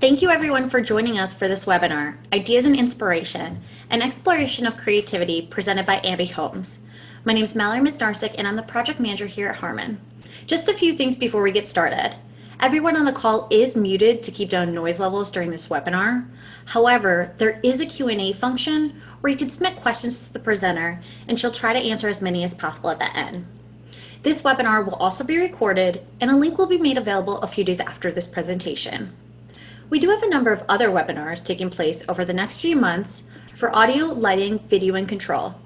Thank you everyone for joining us for this webinar, Ideas and Inspiration, an exploration of creativity presented by Abby Holmes. My name is Mallory Misnarsic and I'm the project manager here at Herpen. Just a few things before we get started. Everyone on the call is muted to keep down noise levels during this webinar. However, there is a Q&A function where you can submit questions to the presenter and she'll try to answer as many as possible at the end. This webinar will also be recorded and a link will be made available a few days after this presentation. We do have a number of other webinars taking place over the next few months for audio, lighting, video, and control.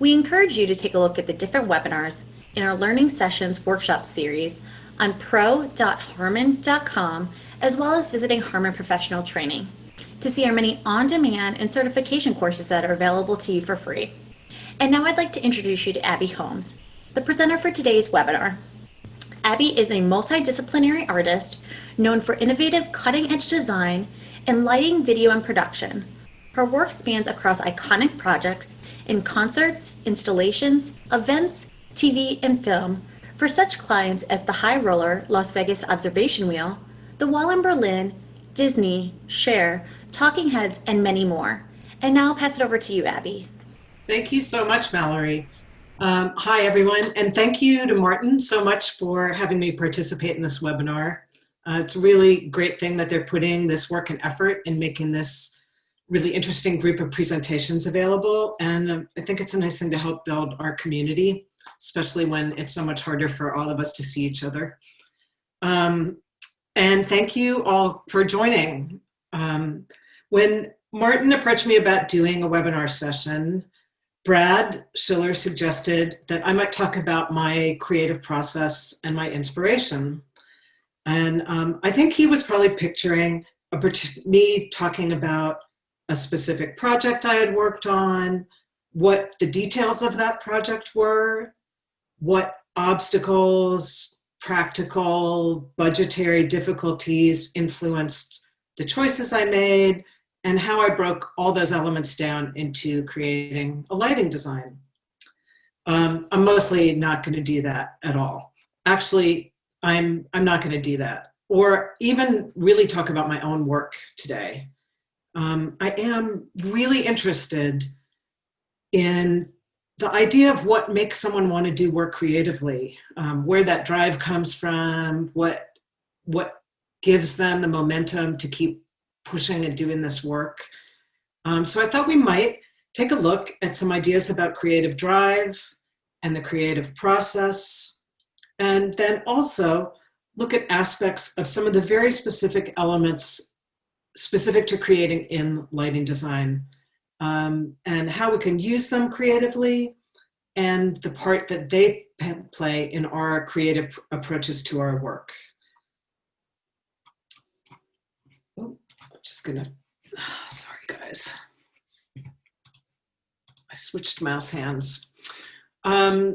We encourage you to take a look at the different webinars in our Learning Sessions workshop series on pro.herpen.com, as well as visiting Herpen Professional Training to see our many on-demand and certification courses that are available to you for free. And now I'd like to introduce you to Abby Holmes, the presenter for today's webinar. Abby is a multidisciplinary artist known for innovative cutting-edge design in lighting, video, and production. Her work spans across iconic projects in concerts, installations, events, TV, and film for such clients as the High Roller Las Vegas Observation Wheel, the Wall in Berlin, Disney, Cher, Talking Heads, and many more. And now I'll pass it over to you, Abby. Thank you so much, Mallory. Hi, everyone, and thank you to Martin so much for having me participate in this webinar. It's a really great thing that they're putting this work and effort in making this really interesting group of presentations available, and I think it's a nice thing to help build our community, especially when it's so much harder for all of us to see each other. And thank you all for joining. When Martin approached me about doing a webinar session, Brad Schiller suggested that I might talk about my creative process and my inspiration. And I think he was probably picturing me talking about a specific project I had worked on, what the details of that project were, what obstacles, practical, budgetary difficulties influenced the choices I made, and how I broke all those elements down into creating a lighting design. I'm mostly not going to do that at all. Actually, I'm not going to do that, or even really talk about my own work today. I am really interested in the idea of what makes someone want to do work creatively, where that drive comes from, what gives them the momentum to keep pushing and doing this work. So I thought we might take a look at some ideas about creative drive and the creative process, and then also look at aspects of some of the very specific elements specific to creating in lighting design, and how we can use them creatively and the part that they play in our creative approaches to our work. Just gonna, sorry guys, I switched mouse hands. I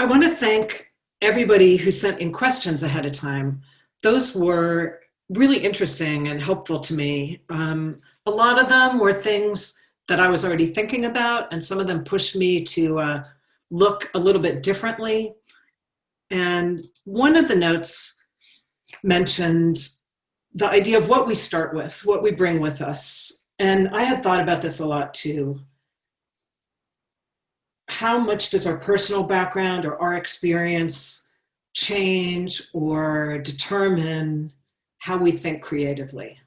want to thank everybody who sent in questions ahead of time. Those were really interesting and helpful to me. A lot of them were things that I was already thinking about, and some of them pushed me to look a little bit differently. And one of the notes mentioned the idea of what we start with, what we bring with us. And I had thought about this a lot too. How much does our personal background or our experience change or determine how we think creatively?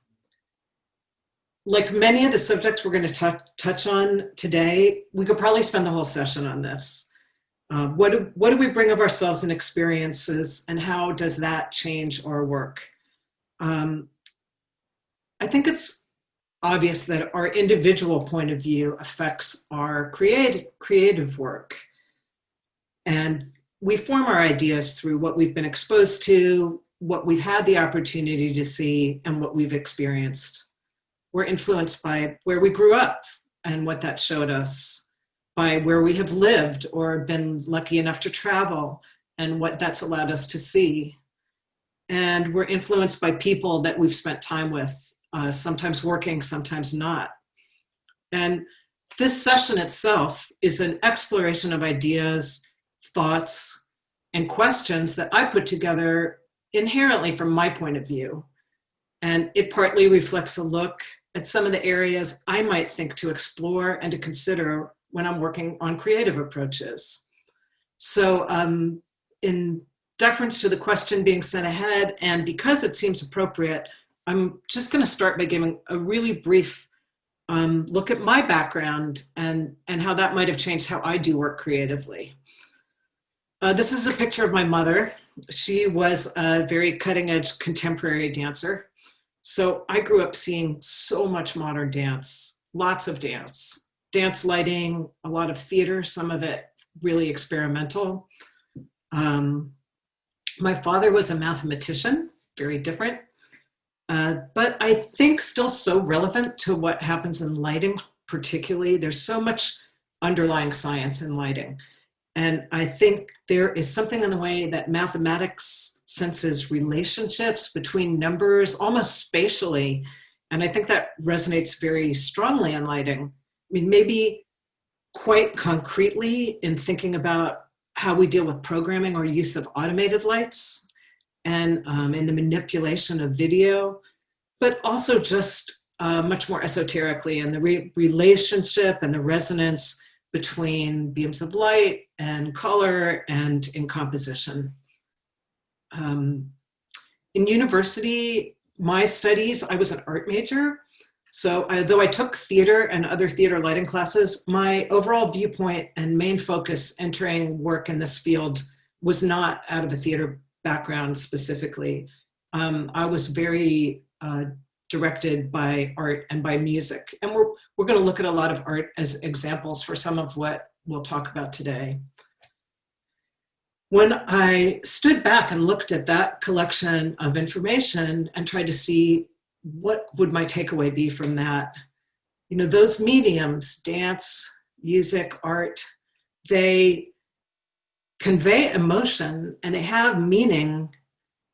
Like many of the subjects we're going to touch on today, we could probably spend the whole session on this. What do we bring of ourselves and experiences, and how does that change our work? I think it's obvious that our individual point of view affects our creative work. And we form our ideas through what we've been exposed to, what we've had the opportunity to see, and what we've experienced. We're influenced by where we grew up and what that showed us, by where we have lived or been lucky enough to travel and what that's allowed us to see. And we're influenced by people that we've spent time with, sometimes working, sometimes not. And this session itself is an exploration of ideas, thoughts, and questions that I put together inherently from my point of view. And it partly reflects a look at some of the areas I might think to explore and to consider when I'm working on creative approaches. So in deference to the question being sent ahead, and because it seems appropriate, I'm just going to start by giving a really brief look at my background and how that might have changed how I do work creatively. This is a picture of my mother. She was a very cutting-edge contemporary dancer. So I grew up seeing so much modern dance, lots of dance lighting, a lot of theater, some of it really experimental. My father was a mathematician, very different, but I think still so relevant to what happens in lighting, particularly. There's so much underlying science in lighting. And I think there is something in the way that mathematics senses relationships between numbers, almost spatially. And I think that resonates very strongly in lighting. I mean, maybe quite concretely in thinking about how we deal with programming or use of automated lights and in the manipulation of video, but also just much more esoterically in the relationship and the resonance between beams of light and color and in composition. In university, my studies, I was an art major. So though I took theater and other theater lighting classes, my overall viewpoint and main focus entering work in this field was not out of a theater background specifically. I was very directed by art and by music. And we're going to look at a lot of art as examples for some of what we'll talk about today. When I stood back and looked at that collection of information and tried to see what would my takeaway be from that, you know, those mediums, dance, music, art, they convey emotion and they have meaning,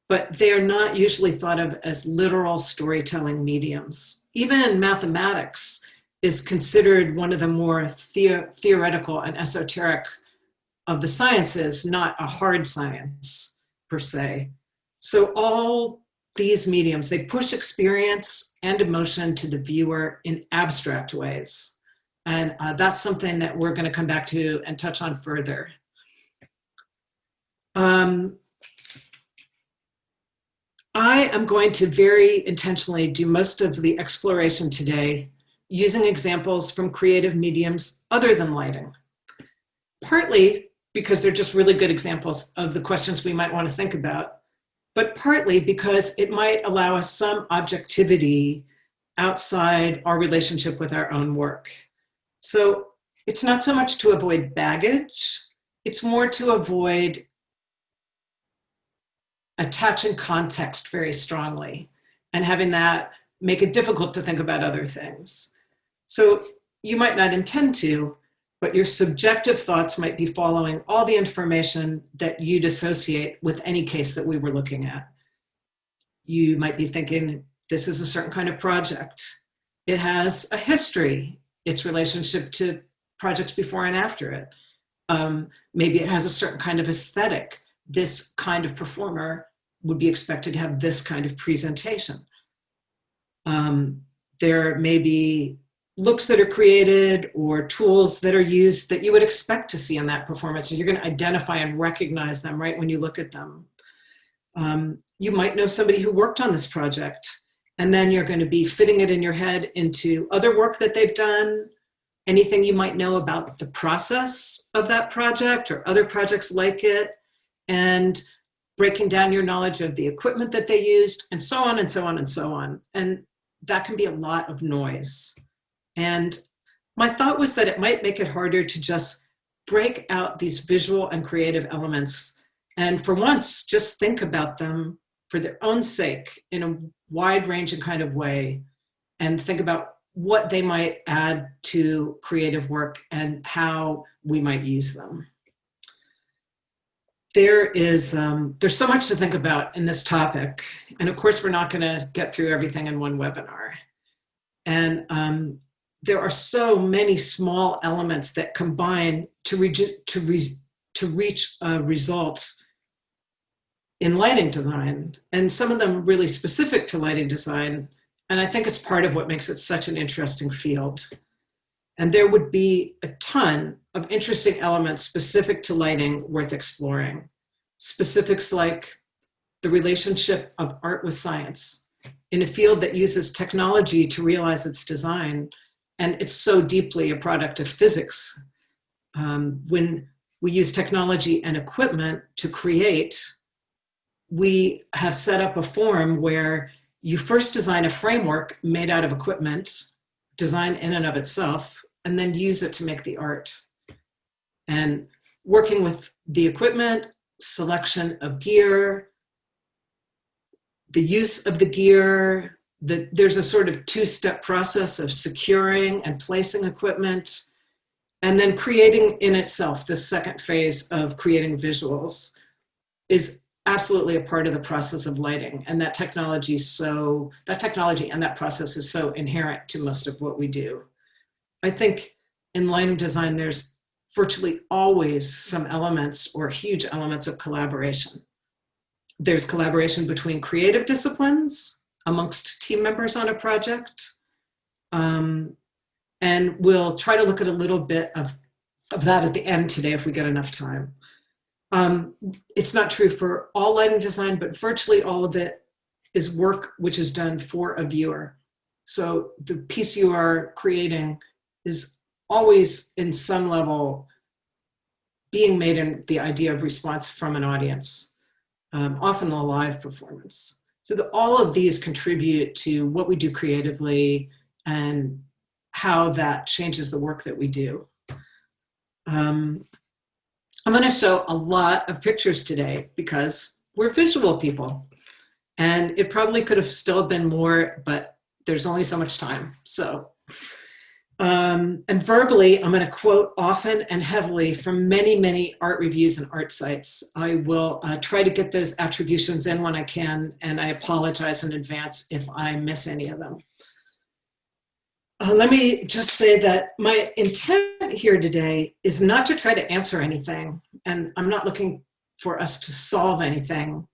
but they are not usually thought of as literal storytelling mediums. Even mathematics is considered one of the more theoretical and esoteric of the sciences, not a hard science per se. So all these mediums, they push experience and emotion to the viewer in abstract ways. And that's something that we're going to come back to and touch on further. I am going to very intentionally do most of the exploration today using examples from creative mediums other than lighting. Partly because they're just really good examples of the questions we might want to think about, but partly because it might allow us some objectivity outside our relationship with our own work. So it's not so much to avoid baggage, it's more to avoid attaching context very strongly and having that make it difficult to think about other things. So you might not intend to, but your subjective thoughts might be following all the information that you'd associate with any case that we were looking at. You might be thinking, this is a certain kind of project. It has a history, its relationship to projects before and after it. Maybe it has a certain kind of aesthetic. This kind of performer would be expected to have this kind of presentation. There may be looks that are created or tools that are used that you would expect to see in that performance. And you're going to identify and recognize them right when you look at them. You might know somebody who worked on this project, and then you're going to be fitting it in your head into other work that they've done, anything you might know about the process of that project or other projects like it, and breaking down your knowledge of the equipment that they used, and so on and so on and so on. And that can be a lot of noise. And my thought was that it might make it harder to just break out these visual and creative elements and for once just think about them for their own sake in a wide-ranging kind of way and think about what they might add to creative work and how we might use them. There's so much to think about in this topic. And of course, we're not going to get through everything in one webinar. And there are so many small elements that combine to reach a result in lighting design, and some of them really specific to lighting design. And I think it's part of what makes it such an interesting field. And there would be a ton of interesting elements specific to lighting worth exploring. Specifics like the relationship of art with science in a field that uses technology to realize its design. And it's so deeply a product of physics. When we use technology and equipment to create, we have set up a form where you first design a framework made out of equipment, design in and of itself, and then use it to make the art. And working with the equipment, selection of gear, the use of the gear, there's a sort of two-step process of securing and placing equipment, and then creating in itself, the second phase of creating visuals is absolutely a part of the process of lighting. And that technology and that process is so inherent to most of what we do. I think in lighting design, there's virtually always some elements or huge elements of collaboration. There's collaboration between creative disciplines amongst team members on a project. And we'll try to look at a little bit of that at the end today if we get enough time. It's not true for all lighting design, but virtually all of it is work which is done for a viewer. So the piece you are creating is always in some level being made in the idea of response from an audience, often a live performance. So all of these contribute to what we do creatively and how that changes the work that we do. I'm going to show a lot of pictures today because we're visual people. And it probably could have still been more, but there's only so much time. So, and verbally, I'm going to quote often and heavily from many, many art reviews and art sites. I will try to get those attributions in when I can, and I apologize in advance if I miss any of them. Let me just say that my intent here today is not to try to answer anything, and I'm not looking for us to solve anything.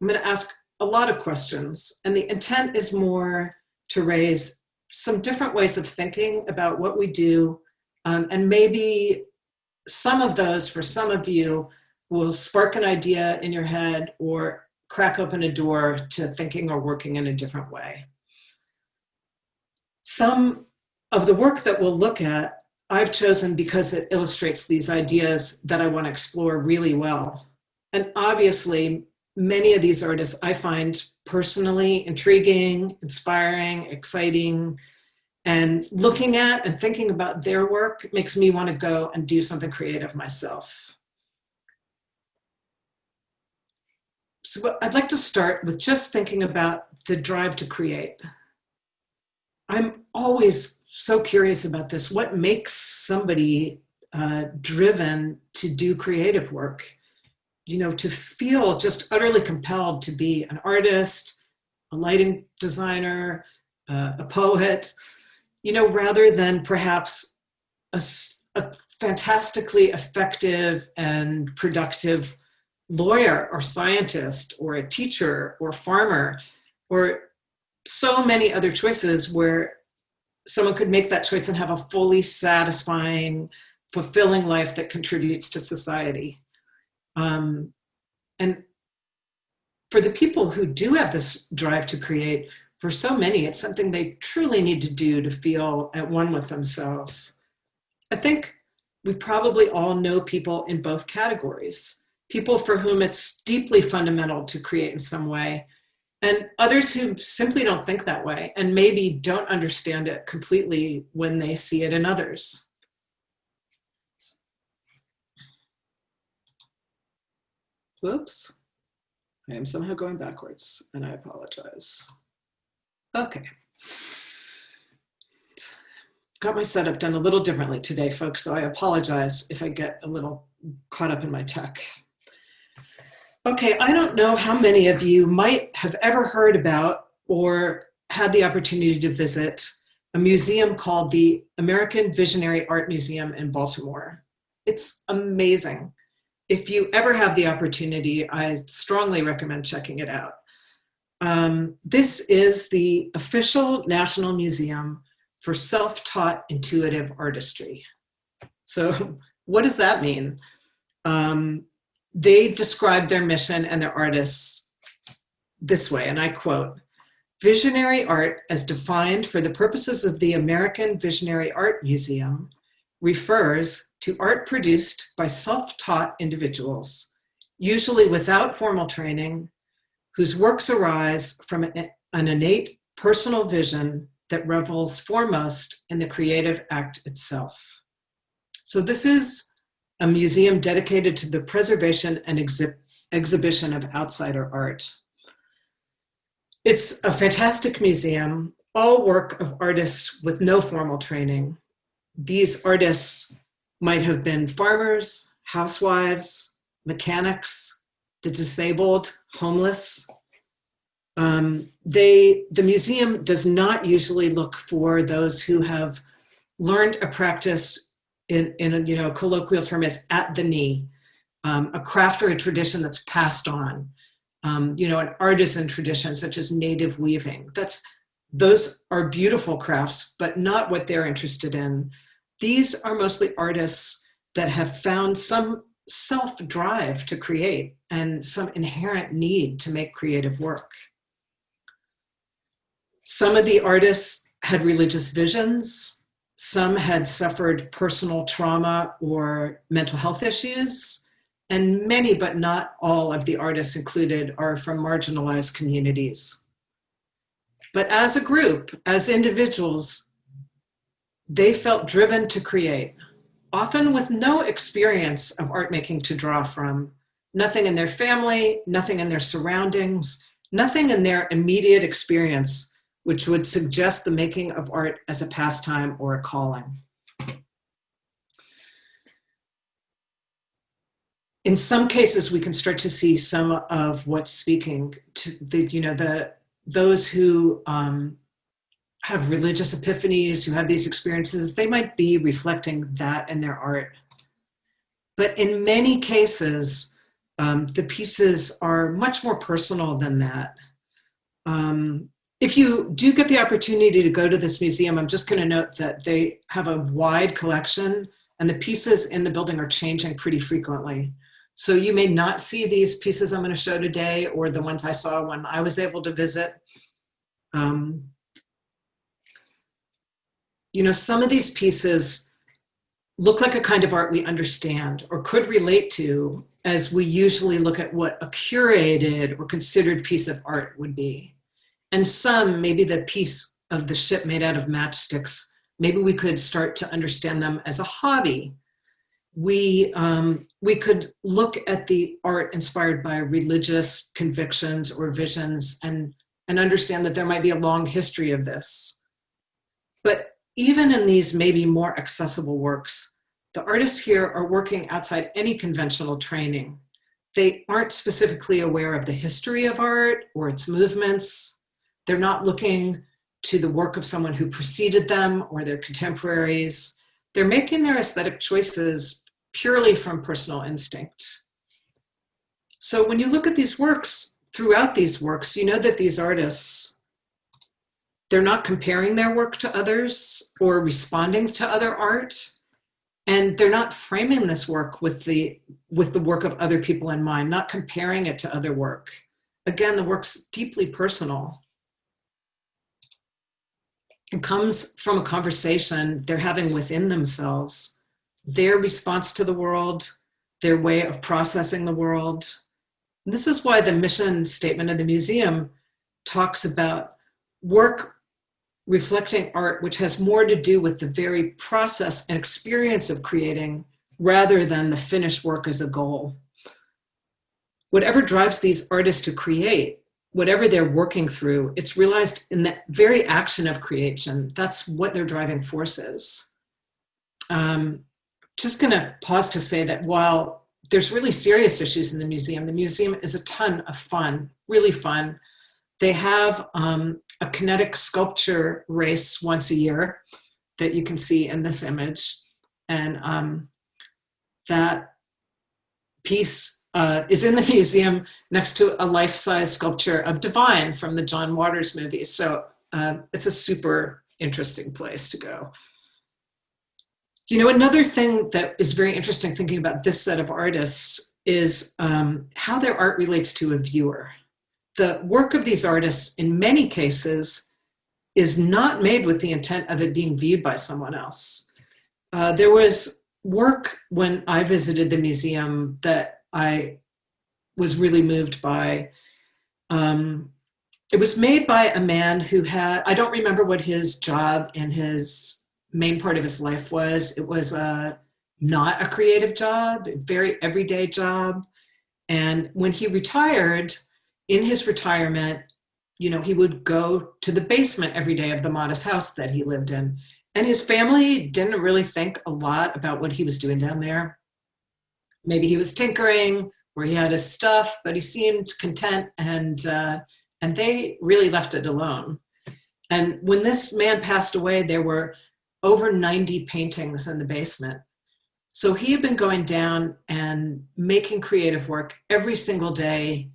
I'm going to ask a lot of questions, and the intent is more to raise some different ways of thinking about what we do, and maybe some of those, for some of you, will spark an idea in your head or crack open a door to thinking or working in a different way. Some of the work that we'll look at, I've chosen because it illustrates these ideas that I want to explore really well. And obviously, many of these artists I find personally intriguing, inspiring, exciting, and looking at and thinking about their work makes me want to go and do something creative myself. So I'd like to start with just thinking about the drive to create. I'm always so curious about this. What makes somebody driven to do creative work? You know, to feel just utterly compelled to be an artist, a lighting designer, a poet, you know, rather than perhaps a fantastically effective and productive lawyer or scientist or a teacher or farmer, or so many other choices where someone could make that choice and have a fully satisfying, fulfilling life that contributes to society. And for the people who do have this drive to create, for so many, it's something they truly need to do to feel at one with themselves. I think we probably all know people in both categories. People for whom it's deeply fundamental to create in some way, and others who simply don't think that way and maybe don't understand it completely when they see it in others. Whoops, I am somehow going backwards and I apologize. Okay. Got my setup done a little differently today, folks, so I apologize if I get a little caught up in my tech. Okay, I don't know how many of you might have ever heard about or had the opportunity to visit a museum called the American Visionary Art Museum in Baltimore. It's amazing. if you ever have the opportunity, I strongly recommend checking it out. This is the official National Museum for Self-Taught Intuitive Artistry. So what does that mean? They describe their mission and their artists this way, and I quote, "Visionary art, as defined for the purposes of the American Visionary Art Museum, refers to art produced by self-taught individuals, usually without formal training, whose works arise from an innate personal vision that revels foremost in the creative act itself." So this is a museum dedicated to the preservation and exhibition of outsider art. It's a fantastic museum, all work of artists with no formal training. These artists might have been farmers, housewives, mechanics, the disabled, homeless. The museum does not usually look for those who have learned a practice in a colloquial term is at the knee, a craft or a tradition that's passed on, an artisan tradition such as native weaving. Those are beautiful crafts, but not what they're interested in. These are mostly artists that have found some self-drive to create and some inherent need to make creative work. Some of the artists had religious visions. Some had suffered personal trauma or mental health issues, and many, but not all of the artists included are from marginalized communities. But as a group, as individuals, they felt driven to create, often with no experience of art making to draw from, nothing in their family, nothing in their surroundings, nothing in their immediate experience which would suggest the making of art as a pastime or a calling. In some cases, we can start to see some of what's speaking to those who have religious epiphanies, who have these experiences. They might be reflecting that in their art. But in many cases, the pieces are much more personal than that. If you do get the opportunity to go to this museum, I'm just going to note that they have a wide collection and the pieces in the building are changing pretty frequently. So you may not see these pieces I'm going to show today or the ones I saw when I was able to visit. Some of these pieces look like a kind of art we understand or could relate to as we usually look at what a curated or considered piece of art would be. And some, maybe the piece of the ship made out of matchsticks, maybe we could start to understand them as a hobby. We could look at the art inspired by religious convictions or visions and understand that there might be a long history of this. But even in these maybe more accessible works, the artists here are working outside any conventional training. They aren't specifically aware of the history of art or its movements. They're not looking to the work of someone who preceded them or their contemporaries. They're making their aesthetic choices purely from personal instinct. So when you look at these works, throughout these works, you know that these artists, they're not comparing their work to others or responding to other art. And they're not framing this work with the work of other people in mind, not comparing it to other work. Again, the work's deeply personal. It comes from a conversation they're having within themselves, their response to the world, their way of processing the world. And this is why the mission statement of the museum talks about work reflecting art, which has more to do with the very process and experience of creating rather than the finished work as a goal. Whatever drives these artists to create, whatever they're working through, it's realized in the very action of creation. That's what their driving force is. Just gonna pause to say that while there's really serious issues in the museum is a ton of fun, really fun. They have a kinetic sculpture race once a year that you can see in this image. And that piece is in the museum next to a life-size sculpture of Divine from the John Waters movie. So it's a super interesting place to go. You know, another thing that is very interesting thinking about this set of artists is how their art relates to a viewer. The work of these artists, in many cases, is not made with the intent of it being viewed by someone else. There was work when I visited the museum that I was really moved by. It was made by a man who had, I don't remember what his job and his main part of his life was. It was not a creative job, a very everyday job. And when he retired, in his retirement, you know, he would go to the basement every day of the modest house that he lived in. And his family didn't really think a lot about what he was doing down there. Maybe he was tinkering, or he had his stuff, but he seemed content, and they really left it alone. And when this man passed away, there were over 90 paintings in the basement. So he had been going down and making creative work every single day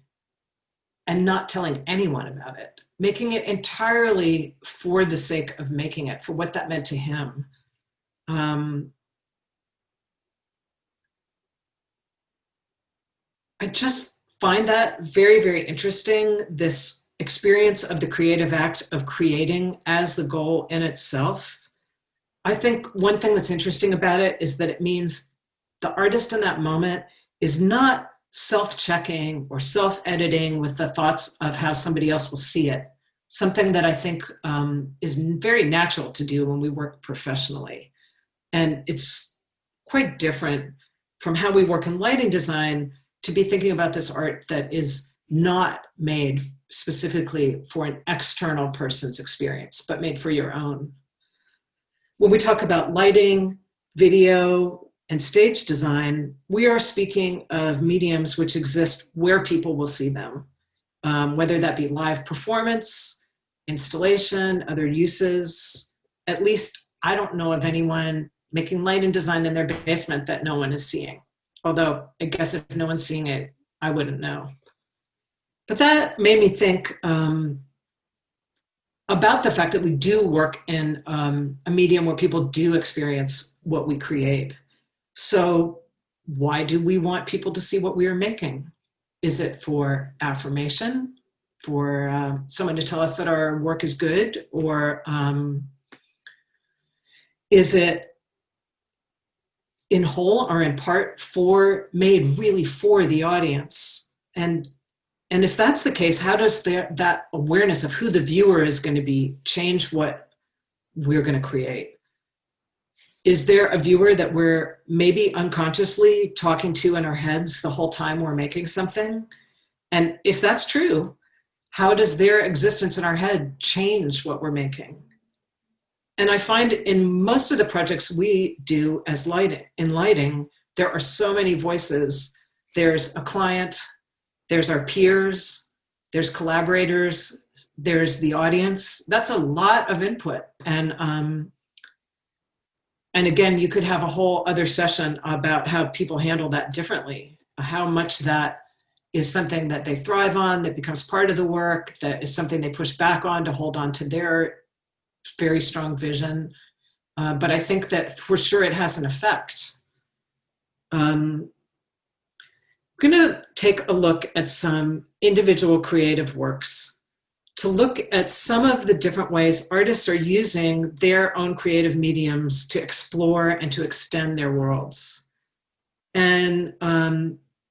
and not telling anyone about it, making it entirely for the sake of making it, for what that meant to him. I just find that very, very interesting, this experience of the creative act of creating as the goal in itself. I think one thing that's interesting about it is that it means the artist in that moment is not self-checking or self-editing with the thoughts of how somebody else will see it, something that I think is very natural to do when we work professionally. And it's quite different from how we work in lighting design to be thinking about this art that is not made specifically for an external person's experience, but made for your own. When we talk about lighting, video, and stage design, we are speaking of mediums which exist where people will see them, whether that be live performance, installation, other uses. At least I don't know of anyone making lighting design in their basement that no one is seeing. Although I guess if no one's seeing it, I wouldn't know. But that made me think about the fact that we do work in a medium where people do experience what we create. So why do we want people to see what we are making? Is it for affirmation, for someone to tell us that our work is good, or is it in whole or in part made really for the audience? And if that's the case, how does that awareness of who the viewer is going to be change what we're going to create? Is there a viewer that we're maybe unconsciously talking to in our heads the whole time we're making something? And if that's true, how does their existence in our head change what we're making? And I find in most of the projects we do as lighting, there are so many voices. There's a client, there's our peers, there's collaborators, there's the audience. That's a lot of input. And again, you could have a whole other session about how people handle that differently, how much that is something that they thrive on, that becomes part of the work, that is something they push back on to hold on to their very strong vision. But I think that for sure it has an effect. I'm going to take a look at some individual creative works to look at some of the different ways artists are using their own creative mediums to explore and to extend their worlds. And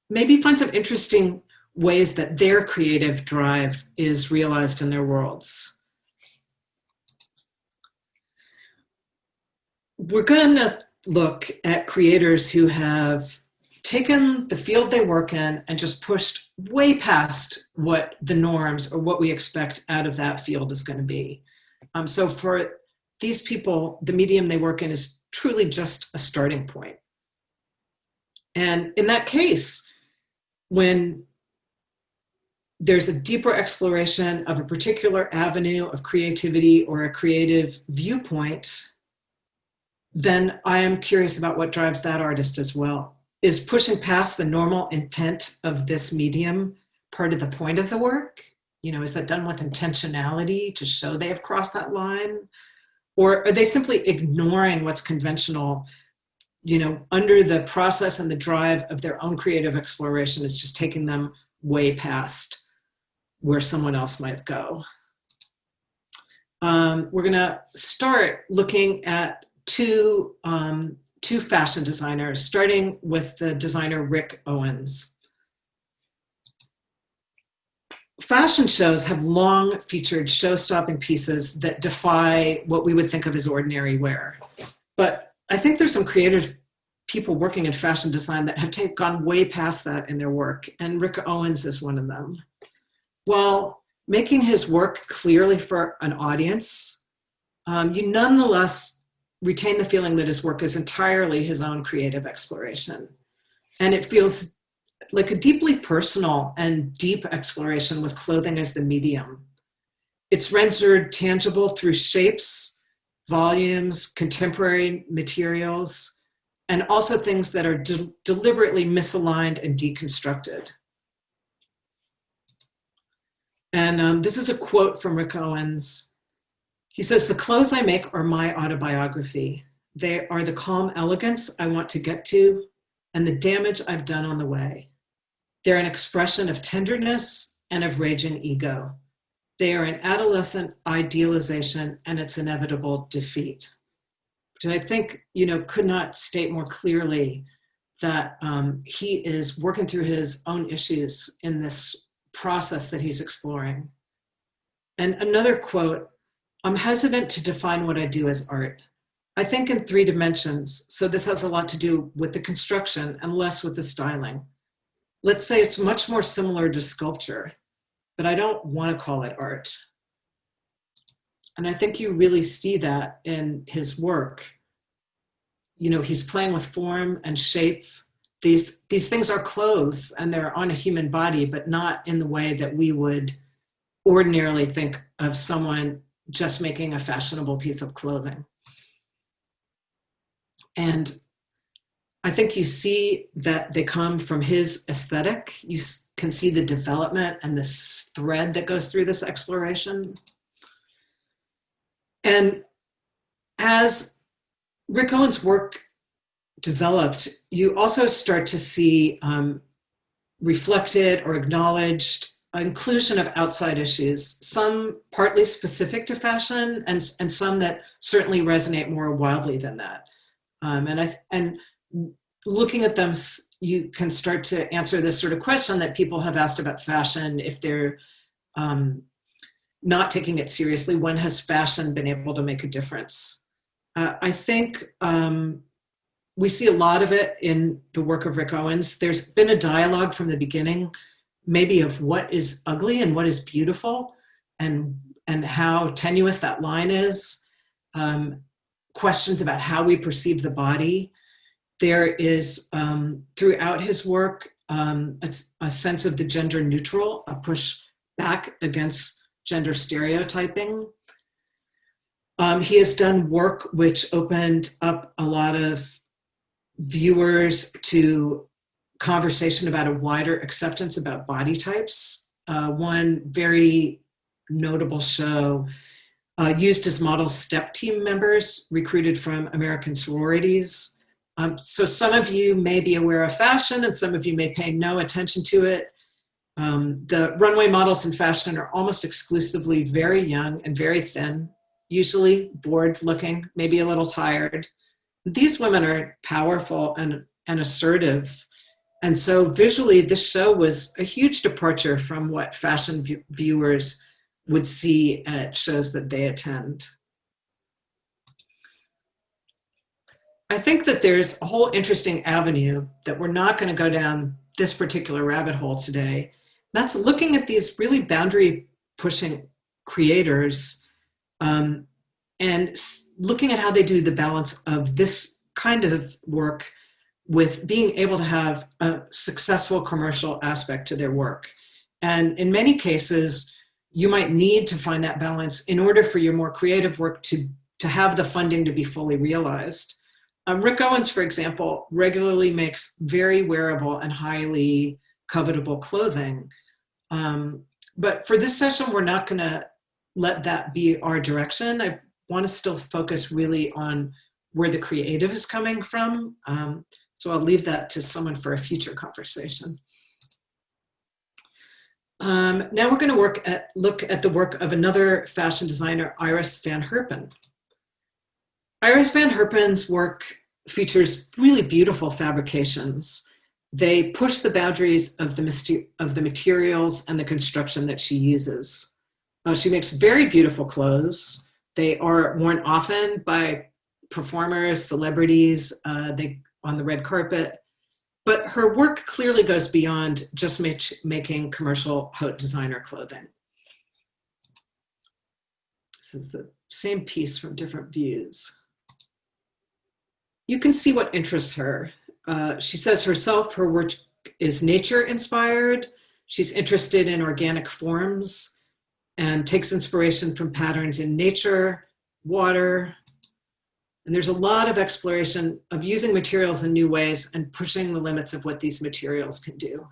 maybe find some interesting ways that their creative drive is realized in their worlds. We're going to look at creators who have taken the field they work in and just pushed way past what the norms or what we expect out of that field is going to be. So for these people, the medium they work in is truly just a starting point. And in that case, when there's a deeper exploration of a particular avenue of creativity or a creative viewpoint, then I am curious about what drives that artist as well. is pushing past the normal intent of this medium part of the point of the work? Is that done with intentionality to show they have crossed that line? Or are they simply ignoring what's conventional, under the process and the drive of their own creative exploration is just taking them way past where someone else might go? We're gonna start looking at two fashion designers, starting with the designer Rick Owens. Fashion shows have long featured show-stopping pieces that defy what we would think of as ordinary wear. But I think there's some creative people working in fashion design that have gone way past that in their work, and Rick Owens is one of them. While making his work clearly for an audience, you nonetheless retain the feeling that his work is entirely his own creative exploration. And it feels like a deeply personal and deep exploration with clothing as the medium. It's rendered tangible through shapes, volumes, contemporary materials, and also things that are deliberately misaligned and deconstructed. And this is a quote from Rick Owens. He says, "The clothes I make are my autobiography. They are the calm elegance I want to get to and the damage I've done on the way. They're an expression of tenderness and of raging ego. They are an adolescent idealization and its inevitable defeat." Which I think, could not state more clearly that he is working through his own issues in this process that he's exploring. And another quote, "I'm hesitant to define what I do as art. I think in 3 dimensions, so this has a lot to do with the construction and less with the styling. Let's say it's much more similar to sculpture, but I don't want to call it art." And I think you really see that in his work. He's playing with form and shape. These things are clothes and they're on a human body, but not in the way that we would ordinarily think of someone just making a fashionable piece of clothing. And I think you see that they come from his aesthetic. You can see the development and this thread that goes through this exploration. And as Rick Owens' work developed, you also start to see reflected or acknowledged inclusion of outside issues, some partly specific to fashion and some that certainly resonate more wildly than that. And looking at them, you can start to answer this sort of question that people have asked about fashion. If they're not taking it seriously, when has fashion been able to make a difference? I think we see a lot of it in the work of Rick Owens. There's been a dialogue from the beginning, maybe of what is ugly and what is beautiful, and how tenuous that line is. Questions about how we perceive the body. There is, throughout his work, a sense of the gender neutral, a push back against gender stereotyping. He has done work which opened up a lot of viewers to conversation about a wider acceptance about body types. One very notable show used as models step team members recruited from American sororities. So some of you may be aware of fashion and some of you may pay no attention to it. The runway models in fashion are almost exclusively very young and very thin, usually bored looking, maybe a little tired. These women are powerful and assertive. And so visually, this show was a huge departure from what fashion viewers would see at shows that they attend. I think that there's a whole interesting avenue that we're not going to go down this particular rabbit hole today. That's looking at these really boundary pushing creators and looking at how they do the balance of this kind of work with being able to have a successful commercial aspect to their work. And in many cases, you might need to find that balance in order for your more creative work to have the funding to be fully realized. Rick Owens, for example, regularly makes very wearable and highly covetable clothing. But for this session, we're not going to let that be our direction. I want to still focus really on where the creative is coming from. So I'll leave that to someone for a future conversation. Now we're going to look at the work of another fashion designer, Iris van Herpen. Iris van Herpen's work features really beautiful fabrications. They push the boundaries of the materials and the construction that she uses. She makes very beautiful clothes. They are worn often by performers, celebrities, on the red carpet. But her work clearly goes beyond just making commercial haute designer clothing. This is the same piece from different views. You can see what interests her. She says herself, her work is nature inspired. She's interested in organic forms and takes inspiration from patterns in nature, water. And there's a lot of exploration of using materials in new ways and pushing the limits of what these materials can do.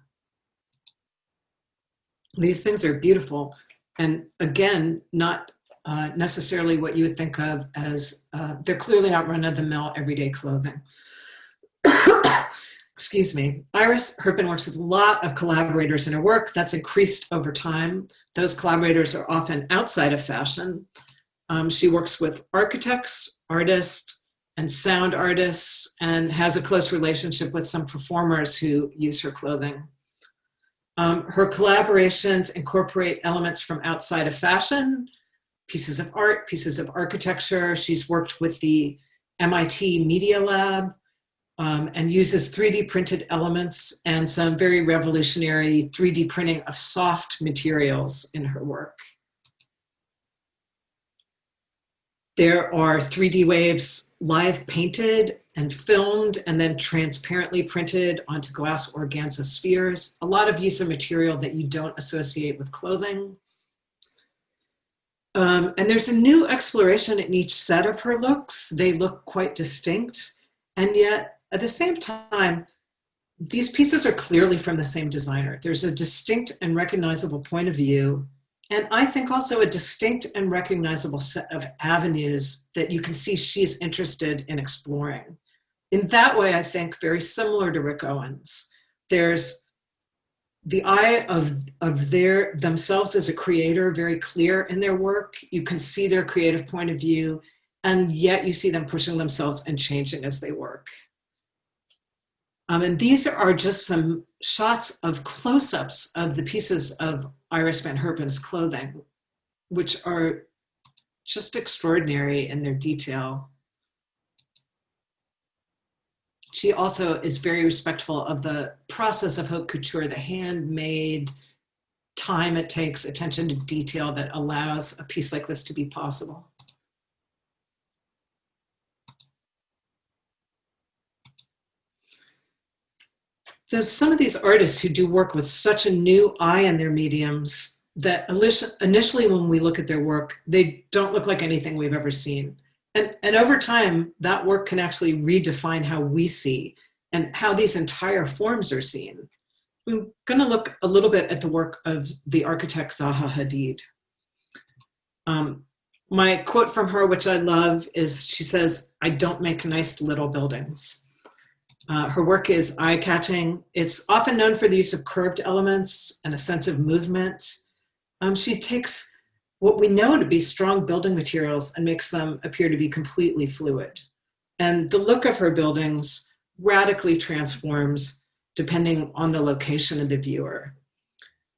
These things are beautiful. And again, not necessarily what you would think of as, they're clearly not run-of-the-mill everyday clothing. Excuse me. Iris Herpen works with a lot of collaborators in her work. That's increased over time. Those collaborators are often outside of fashion. She works with architects, artists, and sound artists, and has a close relationship with some performers who use her clothing. Her collaborations incorporate elements from outside of fashion, pieces of art, pieces of architecture. She's worked with the MIT Media Lab and uses 3D printed elements and some very revolutionary 3D printing of soft materials in her work. There are 3D waves live painted and filmed and then transparently printed onto glass organza spheres. A lot of use of material that you don't associate with clothing. And there's a new exploration in each set of her looks. They look quite distinct, and yet at the same time, these pieces are clearly from the same designer. There's a distinct and recognizable point of view, and I think also a distinct and recognizable set of avenues that you can see she's interested in exploring. In that way, I think very similar to Rick Owens. There's the eye of themselves as a creator very clear in their work. You can see their creative point of view, and yet you see them pushing themselves and changing as they work. And these are just some shots of close-ups of the pieces of Iris van Herpen's clothing, which are just extraordinary in their detail. She also is very respectful of the process of haute couture, the handmade time it takes, attention to detail that allows a piece like this to be possible. There's some of these artists who do work with such a new eye in their mediums that initially when we look at their work, they don't look like anything we've ever seen. And over time, that work can actually redefine how we see and how these entire forms are seen. I'm going to look a little bit at the work of the architect Zaha Hadid. My quote from her, which I love, is she says, "I don't make nice little buildings." Her work is eye-catching. It's often known for the use of curved elements and a sense of movement. She takes what we know to be strong building materials and makes them appear to be completely fluid. And the look of her buildings radically transforms depending on the location of the viewer.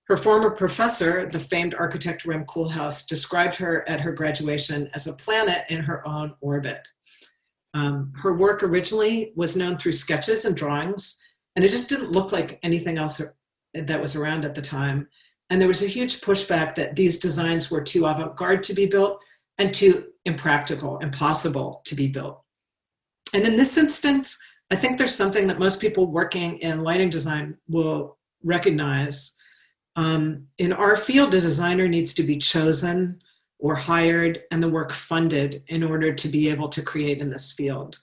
Her former professor, the famed architect Rem Koolhaas, described her at her graduation as a planet in her own orbit. Her work originally was known through sketches and drawings, and it just didn't look like anything else that was around at the time. And there was a huge pushback that these designs were too avant-garde to be built and too impractical, impossible to be built. And in this instance, I think there's something that most people working in lighting design will recognize. In our field, a designer needs to be chosen or hired and the work funded in order to be able to create in this field.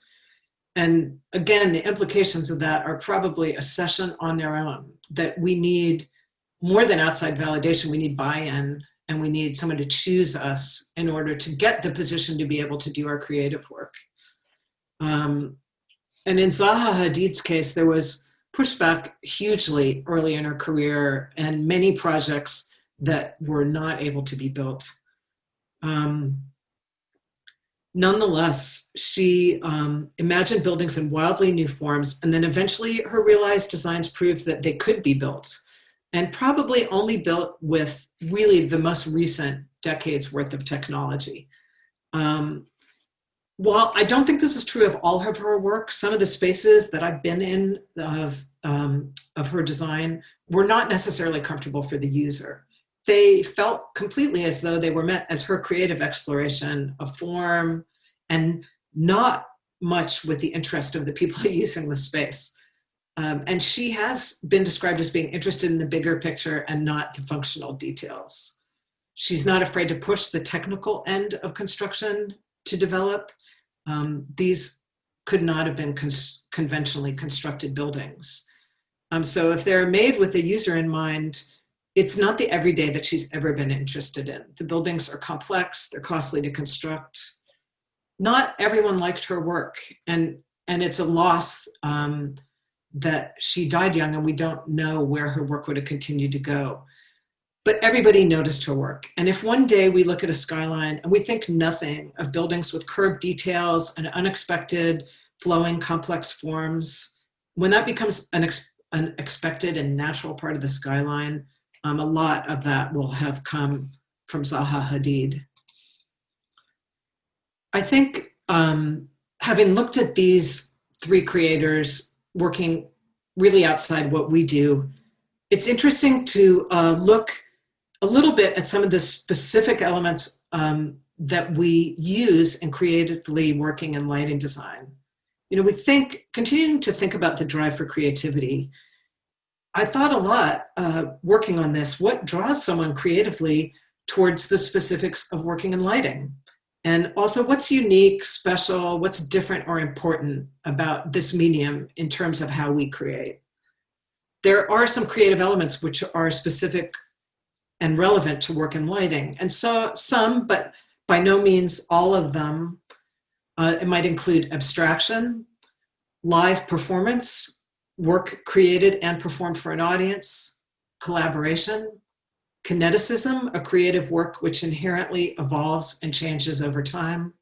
And again, the implications of that are probably a session on their own, that we need more than outside validation, we need buy-in, and we need someone to choose us in order to get the position to be able to do our creative work. And in Zaha Hadid's case, there was pushback hugely early in her career and many projects that were not able to be built. Nonetheless, she imagined buildings in wildly new forms, and then eventually her realized designs proved that they could be built, and probably only built with really the most recent decades worth of technology. While I don't think this is true of all of her work, some of the spaces that I've been in of her design were not necessarily comfortable for the user. They felt completely as though they were meant as her creative exploration of form and not much with the interest of the people using the space. And she has been described as being interested in the bigger picture and not the functional details. She's not afraid to push the technical end of construction to develop. These could not have been conventionally constructed buildings. So if they're made with the user in mind, it's not the everyday that she's ever been interested in. The buildings are complex, they're costly to construct. Not everyone liked her work, and it's a loss that she died young and we don't know where her work would have continued to go. But everybody noticed her work. And if one day we look at a skyline and we think nothing of buildings with curved details and unexpected, flowing, complex forms, when that becomes an expected and natural part of the skyline, a lot of that will have come from Zaha Hadid. I think having looked at these three creators working really outside what we do, it's interesting to look a little bit at some of the specific elements that we use in creatively working in lighting design. You know, continuing to think about the drive for creativity. I thought a lot working on this, what draws someone creatively towards the specifics of working in lighting? And also what's unique, special, what's different or important about this medium in terms of how we create? There are some creative elements which are specific and relevant to work in lighting. And so some, but by no means all of them, it might include abstraction, live performance, work created and performed for an audience, collaboration, kineticism, a creative work which inherently evolves and changes over time,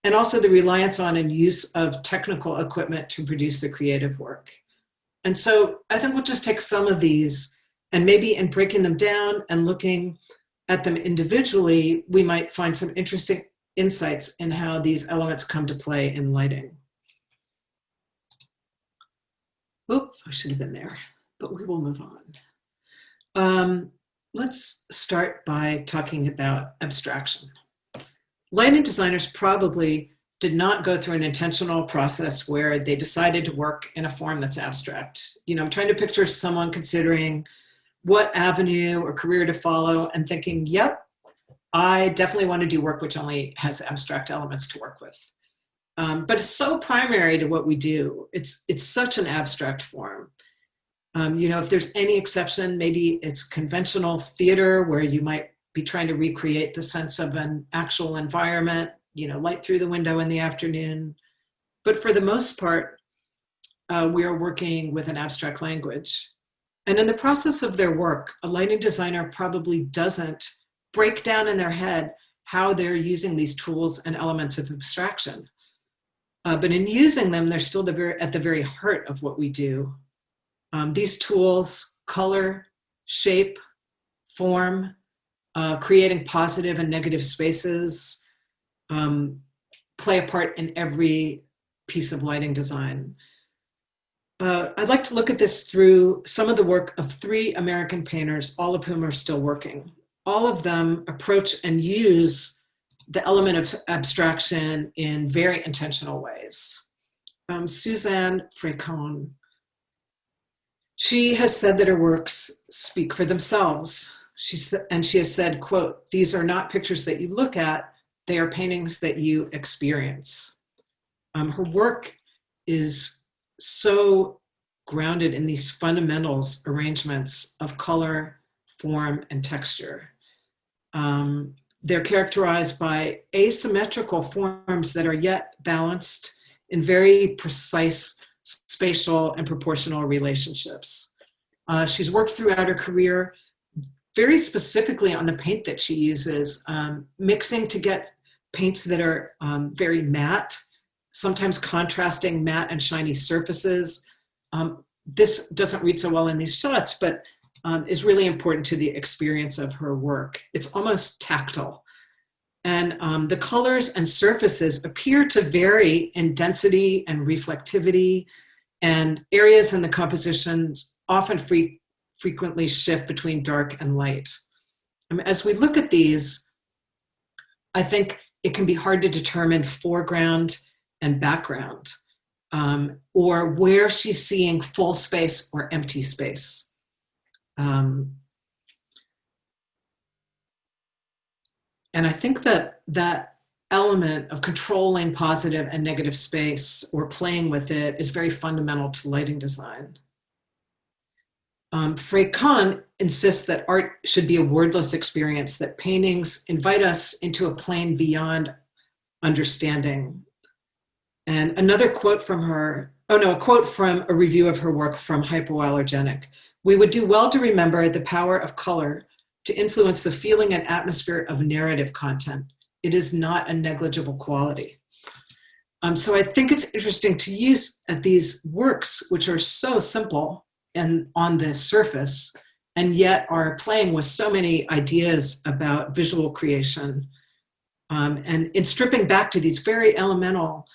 and also the reliance on and use of technical equipment to produce the creative work. And so I think we'll just take some of these, and maybe in breaking them down and looking at them individually, we might find some interesting insights in how these elements come to play in lighting. Oop, I should have been there, but we will move on. Let's start by talking about abstraction. Lighting designers probably did not go through an intentional process where they decided to work in a form that's abstract. You know, I'm trying to picture someone considering what avenue or career to follow and thinking, yep, I definitely want to do work which only has abstract elements to work with. But it's so primary to what we do. It's such an abstract form. You know, if there's any exception, maybe it's conventional theater where you might be trying to recreate the sense of an actual environment, you know, light through the window in the afternoon. But for the most part, we are working with an abstract language. And in the process of their work, a lighting designer probably doesn't break down in their head how they're using these tools and elements of abstraction. But in using them, they're still at the very heart of what we do. These tools, color, shape, form, creating positive and negative spaces, play a part in every piece of lighting design. I'd like to look at this through some of the work of three American painters, all of whom are still working. All of them approach and use the element of abstraction in very intentional ways. Suzanne Frécon, she has said that her works speak for themselves. She has said, quote, "These are not pictures that you look at, they are paintings that you experience." Her work is so grounded in these fundamentals arrangements of color, form, and texture. They're characterized by asymmetrical forms that are yet balanced in very precise spatial and proportional relationships. She's worked throughout her career very specifically on the paint that she uses, mixing to get paints that are very matte, sometimes contrasting matte and shiny surfaces. This doesn't read so well in these shots, but is really important to the experience of her work. It's almost tactile. And the colors and surfaces appear to vary in density and reflectivity, and areas in the compositions often frequently shift between dark and light. As we look at these, I think it can be hard to determine foreground and background, or where she's seeing full space or empty space. And I think that that element of controlling positive and negative space or playing with it is very fundamental to lighting design. Frey Kahn insists that art should be a wordless experience, that paintings invite us into a plane beyond understanding. And another quote from her, a quote from a review of her work from Hypoallergenic. "We would do well to remember the power of color to influence the feeling and atmosphere of narrative content. It is not a negligible quality." So I think it's interesting to use at these works, which are so simple and on the surface, and yet are playing with so many ideas about visual creation. And in stripping back to these very elemental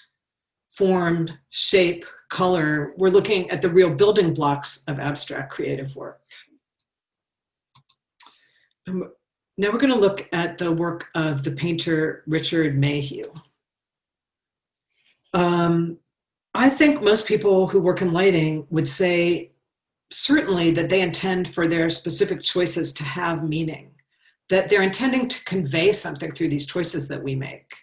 form, shape, color, we're looking at the real building blocks of abstract creative work. Now we're going to look at the work of the painter Richard Mayhew. I think most people who work in lighting would say certainly that they intend for their specific choices to have meaning, that they're intending to convey something through these choices that we make.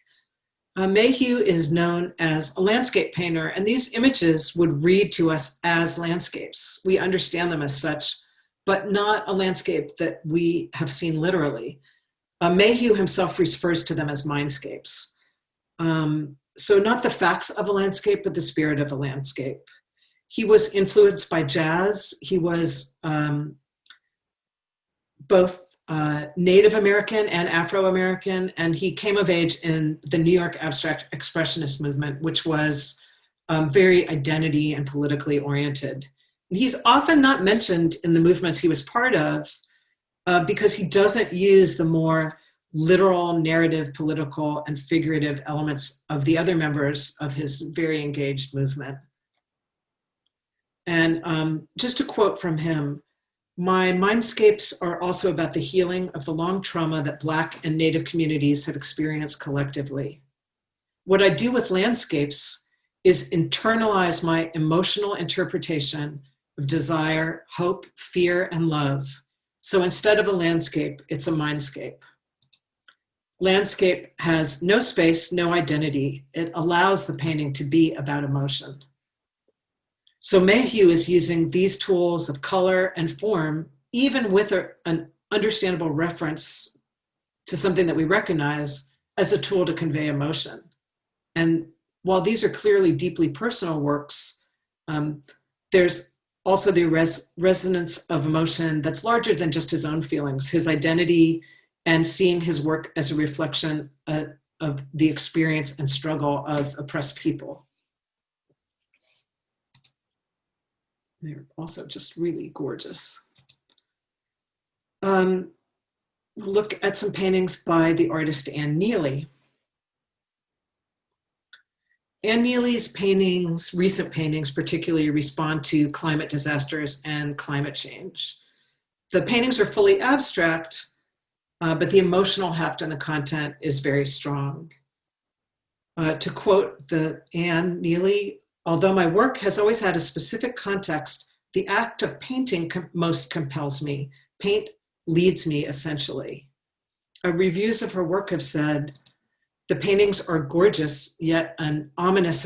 Mayhew is known as a landscape painter, and these images would read to us as landscapes. We understand them as such, but not a landscape that we have seen literally. Mayhew himself refers to them as mindscapes. So not the facts of a landscape, but the spirit of a landscape. He was influenced by jazz. He was both Native American and Afro-American, and he came of age in the New York Abstract Expressionist movement, which was very identity and politically oriented. And he's often not mentioned in the movements he was part of because he doesn't use the more literal, narrative, political, and figurative elements of the other members of his very engaged movement. And just a quote from him, "My mindscapes are also about the healing of the long trauma that Black and Native communities have experienced collectively. What I do with landscapes is internalize my emotional interpretation of desire, hope, fear, and love. So instead of a landscape, it's a mindscape. Landscape has no space, no identity. It allows the painting to be about emotion." So Mayhew is using these tools of color and form, even with an understandable reference to something that we recognize, as a tool to convey emotion. And while these are clearly deeply personal works, there's also the resonance of emotion that's larger than just his own feelings, his identity, and seeing his work as a reflection of the experience and struggle of oppressed people. They're also just really gorgeous. Look at some paintings by the artist Anne Neely. Anne Neely's paintings, recent paintings particularly, respond to climate disasters and climate change. The paintings are fully abstract, but the emotional heft and the content is very strong. To quote the Anne Neely, "Although my work has always had a specific context, the act of painting most compels me. Paint leads me essentially." Reviews of her work have said, "The paintings are gorgeous, yet an ominous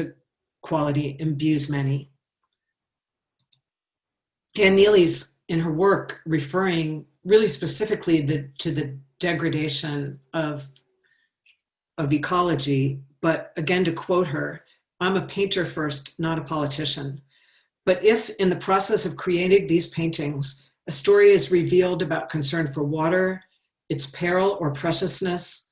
quality imbues many. And Neely's, in her work, referring really specifically to the degradation of ecology, but again, to quote her, "I'm a painter first, not a politician. But if in the process of creating these paintings, a story is revealed about concern for water, its peril or preciousness,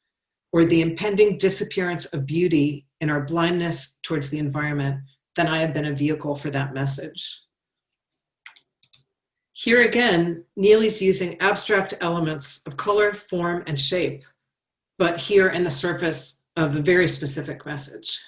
or the impending disappearance of beauty in our blindness towards the environment, then I have been a vehicle for that message." Here again, Neely's using abstract elements of color, form, and shape, but here in the surface of a very specific message.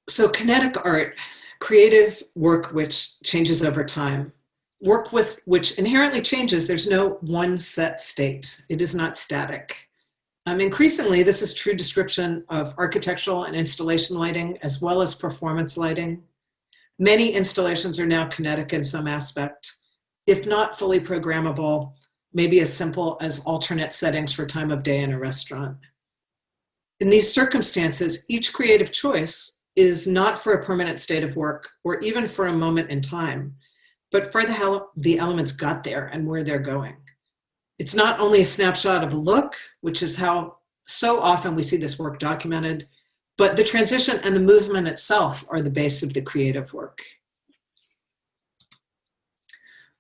So kinetic art, creative work which changes over time. Work with which inherently changes. There's no one set state. It is not static. Increasingly, this is true description of architectural and installation lighting, as well as performance lighting. Many installations are now kinetic in some aspect, if not fully programmable, maybe as simple as alternate settings for time of day in a restaurant. In these circumstances, each creative choice is not for a permanent state of work or even for a moment in time, but for how the elements got there and where they're going. It's not only a snapshot of a look, which is how so often we see this work documented, but the transition and the movement itself are the base of the creative work.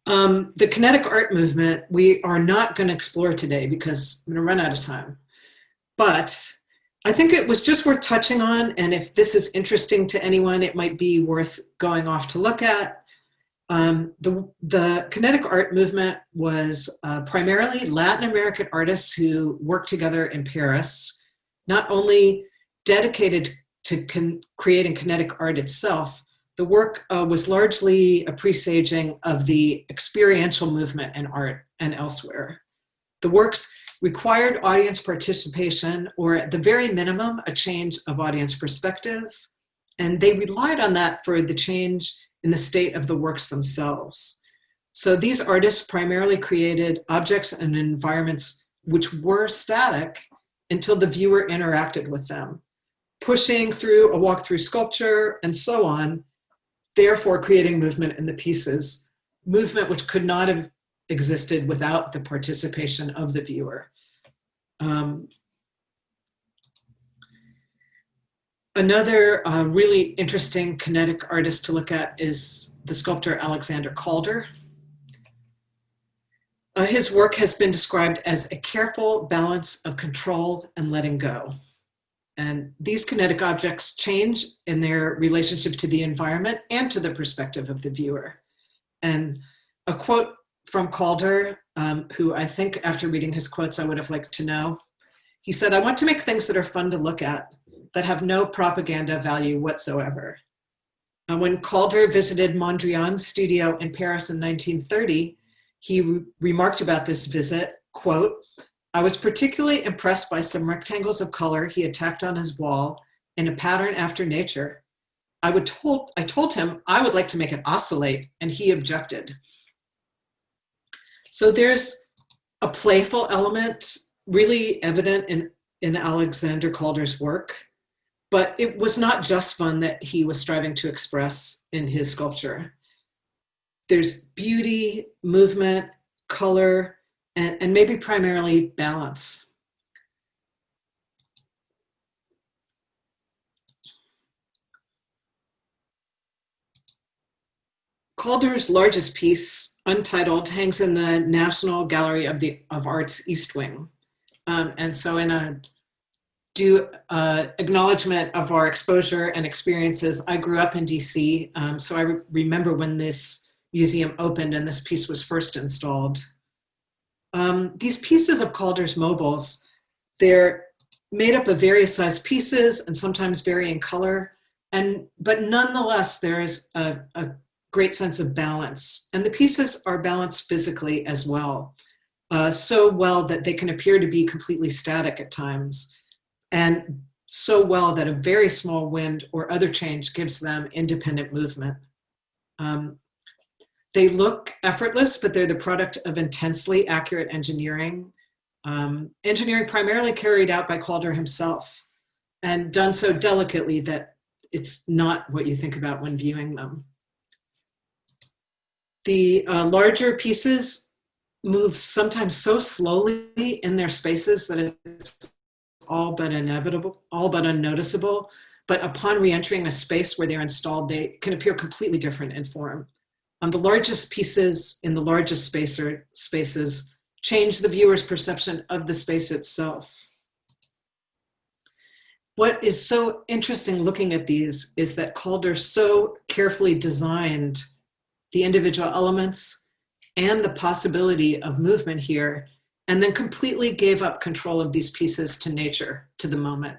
The kinetic art movement, we are not going to explore today because I'm going to run out of time. But I think it was just worth touching on, and if this is interesting to anyone, it might be worth going off to look at. The kinetic art movement was primarily Latin American artists who worked together in Paris, not only dedicated to creating kinetic art itself. The work was largely a presaging of the experiential movement in art and elsewhere. The works required audience participation, or at the very minimum, a change of audience perspective, and they relied on that for the change in the state of the works themselves. So these artists primarily created objects and environments which were static until the viewer interacted with them, pushing through a walk-through sculpture and so on, therefore creating movement in the pieces, movement which could not have existed without the participation of the viewer. Another really interesting kinetic artist to look at is the sculptor Alexander Calder. His work has been described as a careful balance of control and letting go. And these kinetic objects change in their relationship to the environment and to the perspective of the viewer. And a quote from Calder, who I think after reading his quotes, I would have liked to know. He said, "I want to make things that are fun to look at, that have no propaganda value whatsoever." When Calder visited Mondrian's studio in Paris in 1930, he remarked about this visit, quote, "I was particularly impressed by some rectangles of color he had tacked on his wall in a pattern after nature. I told him I would like to make it oscillate, and he objected." So there's a playful element really evident in Alexander Calder's work, but it was not just fun that he was striving to express in his sculpture. There's beauty, movement, color, and maybe primarily balance. Calder's largest piece, Untitled, hangs in the National Gallery of Art's East Wing. And so in a due acknowledgement of our exposure and experiences, I grew up in DC, so I remember when this museum opened and this piece was first installed. These pieces of Calder's mobiles, they're made up of various size pieces and sometimes vary in color, but nonetheless, there is a great sense of balance. And the pieces are balanced physically as well, so well that they can appear to be completely static at times, and so well that a very small wind or other change gives them independent movement. They look effortless, but they're the product of intensely accurate engineering. engineering primarily carried out by Calder himself, and done so delicately that it's not what you think about when viewing them. The larger pieces move sometimes so slowly in their spaces that it's all but inevitable, all but unnoticeable. But upon re-entering a space where they're installed, they can appear completely different in form. The largest pieces in the largest spaces change the viewer's perception of the space itself. What is so interesting looking at these is that Calder so carefully designed the individual elements and the possibility of movement here, and then completely gave up control of these pieces to nature, to the moment.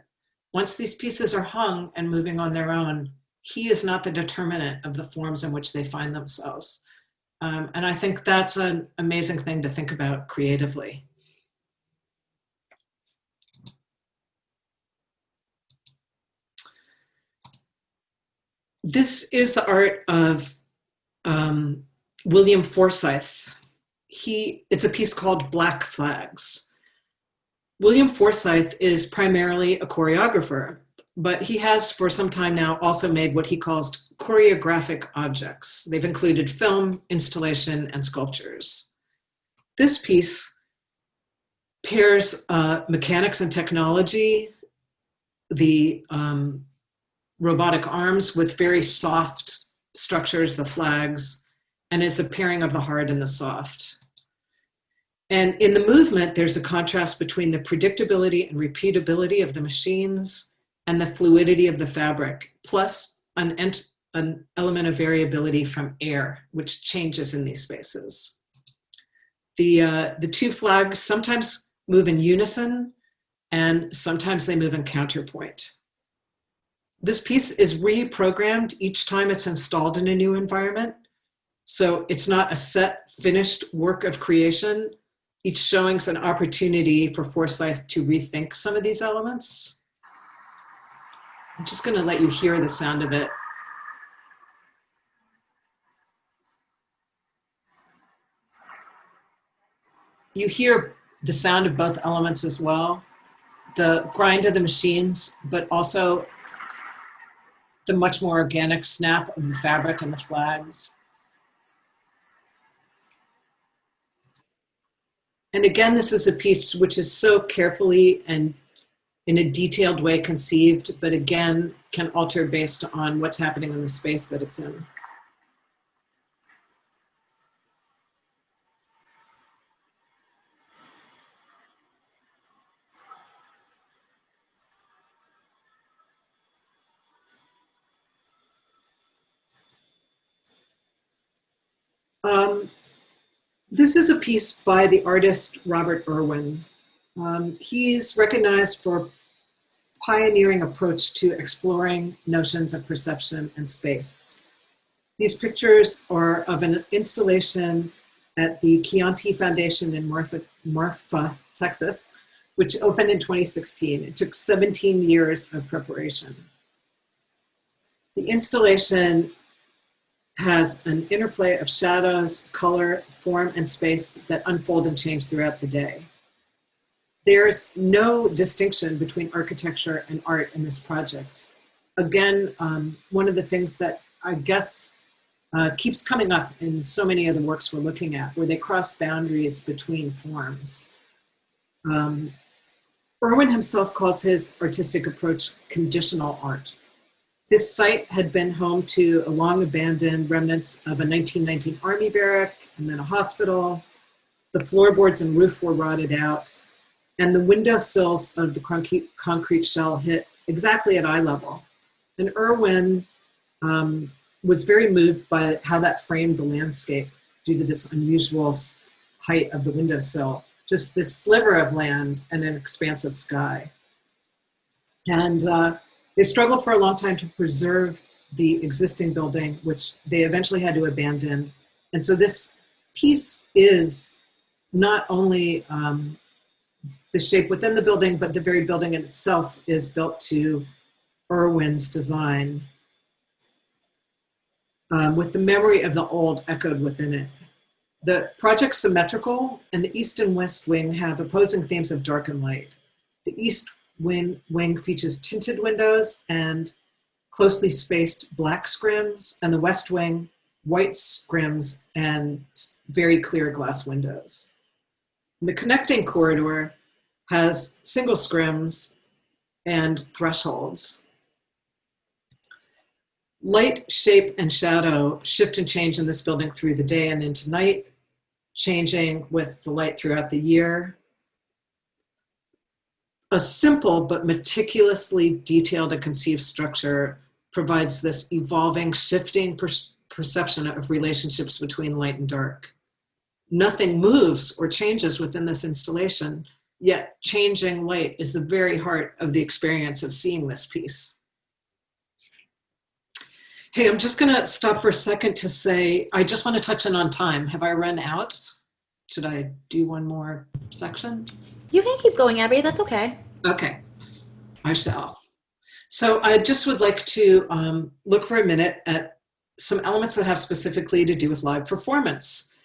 Once these pieces are hung and moving on their own, he is not the determinant of the forms in which they find themselves. And I think that's an amazing thing to think about creatively. This is the art of William Forsythe. It's a piece called Black Flags. William Forsythe is primarily a choreographer, but he has for some time now also made what he calls choreographic objects. They've included film, installation, and sculptures. This piece pairs mechanics and technology, the robotic arms with very soft structures, the flags, and is a pairing of the hard and the soft. And in the movement, there's a contrast between the predictability and repeatability of the machines and the fluidity of the fabric, plus an element of variability from air, which changes in these spaces. The two flags sometimes move in unison, and sometimes they move in counterpoint. This piece is reprogrammed each time it's installed in a new environment. So it's not a set, finished work of creation. Each showing's an opportunity for Forsythe to rethink some of these elements. I'm just going to let you hear the sound of it. You hear the sound of both elements as well. The grind of the machines, but also the much more organic snap of the fabric and the flags. And again, this is a piece which is so carefully and in a detailed way conceived, but again, can alter based on what's happening in the space that it's in. This is a piece by the artist Robert Irwin. He's recognized for pioneering approach to exploring notions of perception and space. These pictures are of an installation at the Chianti Foundation in Marfa, Texas, which opened in 2016. It took 17 years of preparation. The installation has an interplay of shadows, color, form, and space that unfold and change throughout the day. There's no distinction between architecture and art in this project. Again, one of the things that I guess keeps coming up in so many of the works we're looking at, where they cross boundaries between forms. Irwin himself calls his artistic approach conditional art. This site had been home to a long abandoned remnants of a 1919 army barrack and then a hospital. The floorboards and roof were rotted out, and the windowsills of the concrete shell hit exactly at eye level. And Irwin was very moved by how that framed the landscape due to this unusual height of the windowsill, just this sliver of land and an expansive sky. And they struggled for a long time to preserve the existing building, which they eventually had to abandon. And so this piece is not only the shape within the building, but the very building itself is built to Irwin's design, with the memory of the old echoed within it. The project's symmetrical, and the east and west wing have opposing themes of dark and light. The east wing features tinted windows and closely spaced black scrims, and the west wing, white scrims and very clear glass windows. And the connecting corridor has single scrims and thresholds. Light, shape, and shadow shift and change in this building through the day and into night, changing with the light throughout the year. A simple but meticulously detailed and conceived structure provides this evolving, shifting perception of relationships between light and dark. Nothing moves or changes within this installation, yet changing light is the very heart of the experience of seeing this piece. Hey, I'm just gonna stop for a second to say, I just wanna touch in on time. Have I run out? Should I do one more section? You can keep going, Abby, that's okay. Okay, I shall. So I just would like to look for a minute at some elements that have specifically to do with live performance.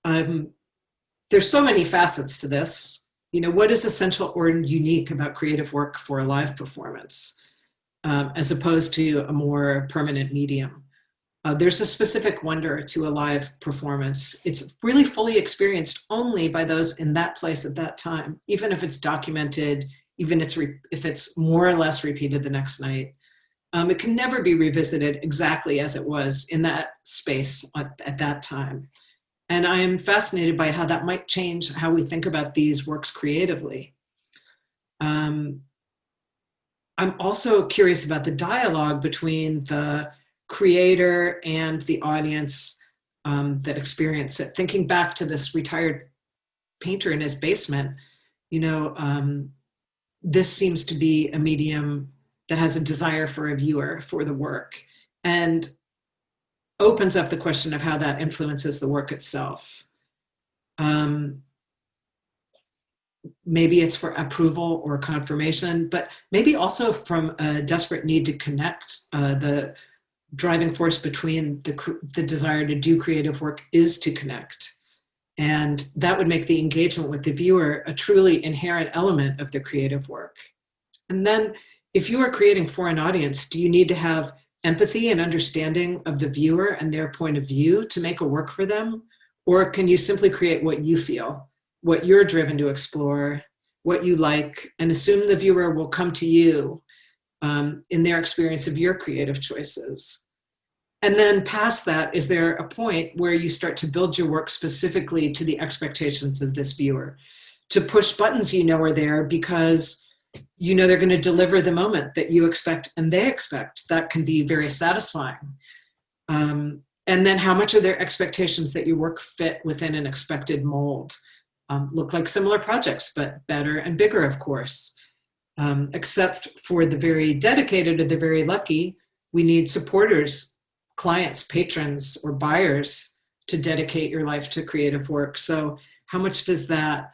There's so many facets to this. You know, what is essential or unique about creative work for a live performance, as opposed to a more permanent medium? There's a specific wonder to a live performance. It's really fully experienced only by those in that place at that time, even if it's documented, even if it's more or less repeated the next night. It can never be revisited exactly as it was in that space at that time. And I am fascinated by how that might change how we think about these works creatively. I'm also curious about the dialogue between the creator and the audience that experience it. Thinking back to this retired painter in his basement, you know, this seems to be a medium that has a desire for a viewer for the work and opens up the question of how that influences the work itself. Maybe it's for approval or confirmation, but maybe also from a desperate need to connect. The driving force between the desire to do creative work is to connect. And that would make the engagement with the viewer a truly inherent element of the creative work. And then if you are creating for an audience, do you need to have empathy and understanding of the viewer and their point of view to make a work for them? Or can you simply create what you feel, what you're driven to explore, what you like, and assume the viewer will come to you in their experience of your creative choices? And then past that, is there a point where you start to build your work specifically to the expectations of this viewer? To push buttons you know are there because you know they're going to deliver the moment that you expect and they expect. That can be very satisfying. And then how much are their expectations that your work fit within an expected mold? Look like similar projects, but better and bigger, of course. Except for the very dedicated or the very lucky, we need supporters, clients, patrons, or buyers to dedicate your life to creative work. So how much does that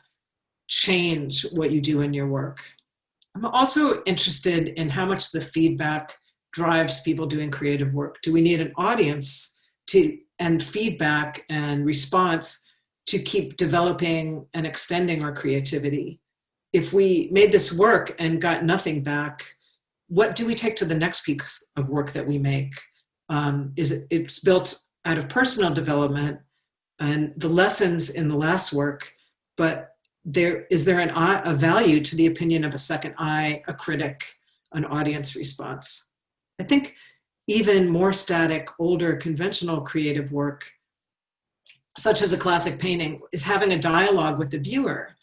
change what you do in your work? I'm also interested in how much the feedback drives people doing creative work. Do we need an audience and feedback and response to keep developing and extending our creativity? If we made this work and got nothing back, what do we take to the next piece of work that we make? It's built out of personal development and the lessons in the last work, but is there a value to the opinion of a second eye, a critic, an audience response? I think even more static, older, conventional creative work, such as a classic painting, is having a dialogue with the viewer.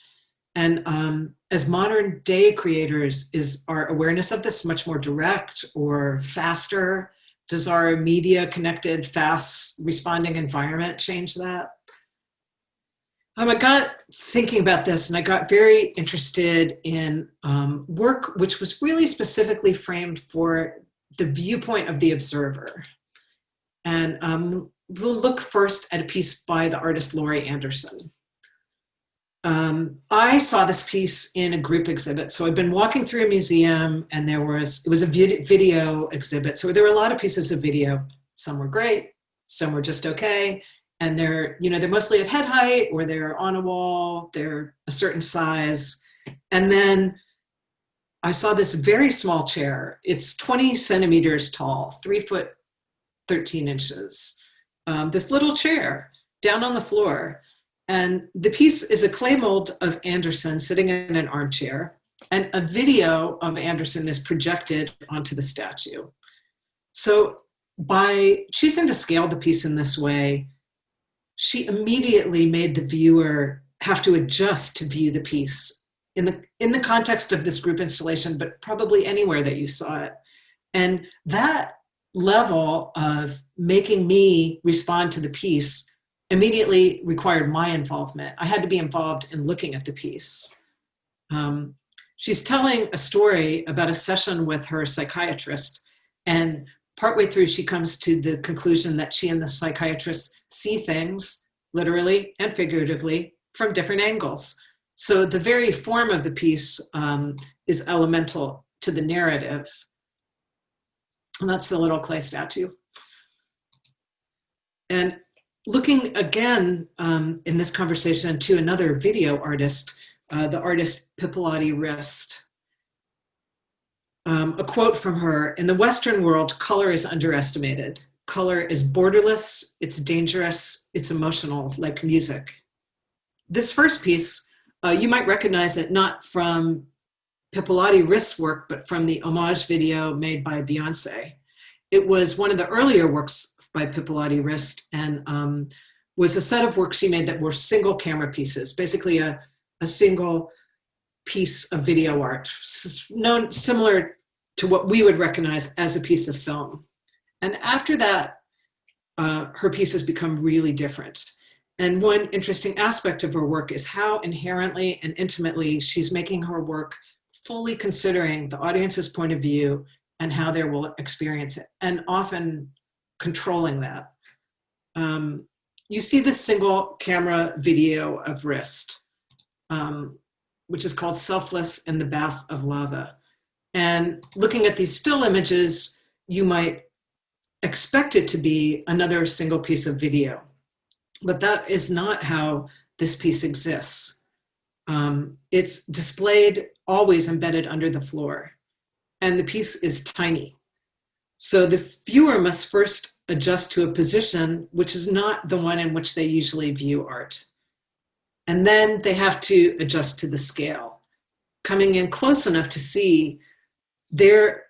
And as modern day creators, is our awareness of this much more direct or faster? Does our media connected, fast responding environment change that? I got thinking about this and I got very interested in work which was really specifically framed for the viewpoint of the observer. And we'll look first at a piece by the artist Laurie Anderson. I saw this piece in a group exhibit. So I've been walking through a museum and it was a video exhibit. So there were a lot of pieces of video. Some were great, some were just okay. And they're, you know, they're mostly at head height, or they're on a wall, they're a certain size. And then I saw this very small chair. It's 20 centimeters tall, 3 foot 13 inches. This little chair down on the floor. And the piece is a clay mold of Anderson sitting in an armchair, and a video of Anderson is projected onto the statue. So by choosing to scale the piece in this way, she immediately made the viewer have to adjust to view the piece in the context of this group installation, but probably anywhere that you saw it. And that level of making me respond to the piece immediately required my involvement. I had to be involved in looking at the piece. She's telling a story about a session with her psychiatrist, and partway through she comes to the conclusion that she and the psychiatrist see things, literally and figuratively, from different angles. So the very form of the piece is elemental to the narrative. And that's the little clay statue. And looking again in this conversation to another video artist, the artist Pipilati Rist. A quote from her: "In the Western world, color is underestimated. Color is borderless, it's dangerous, it's emotional, like music." This first piece, you might recognize it not from Pipilati Rist's work, but from the homage video made by Beyonce. It was one of the earlier works by Pipilati Rist, and was a set of works she made that were single camera pieces, basically a single piece of video art, known similar to what we would recognize as a piece of film. And after that, her pieces become really different. And one interesting aspect of her work is how inherently and intimately she's making her work fully considering the audience's point of view and how they will experience it, and often controlling that. You see this single camera video of Rist, which is called Selfless in the Bath of Lava. And looking at these still images, you might expect it to be another single piece of video, but that is not how this piece exists. It's displayed always embedded under the floor, and the piece is tiny. So the viewer must first adjust to a position which is not the one in which they usually view art. And then they have to adjust to the scale, coming in close enough to see they're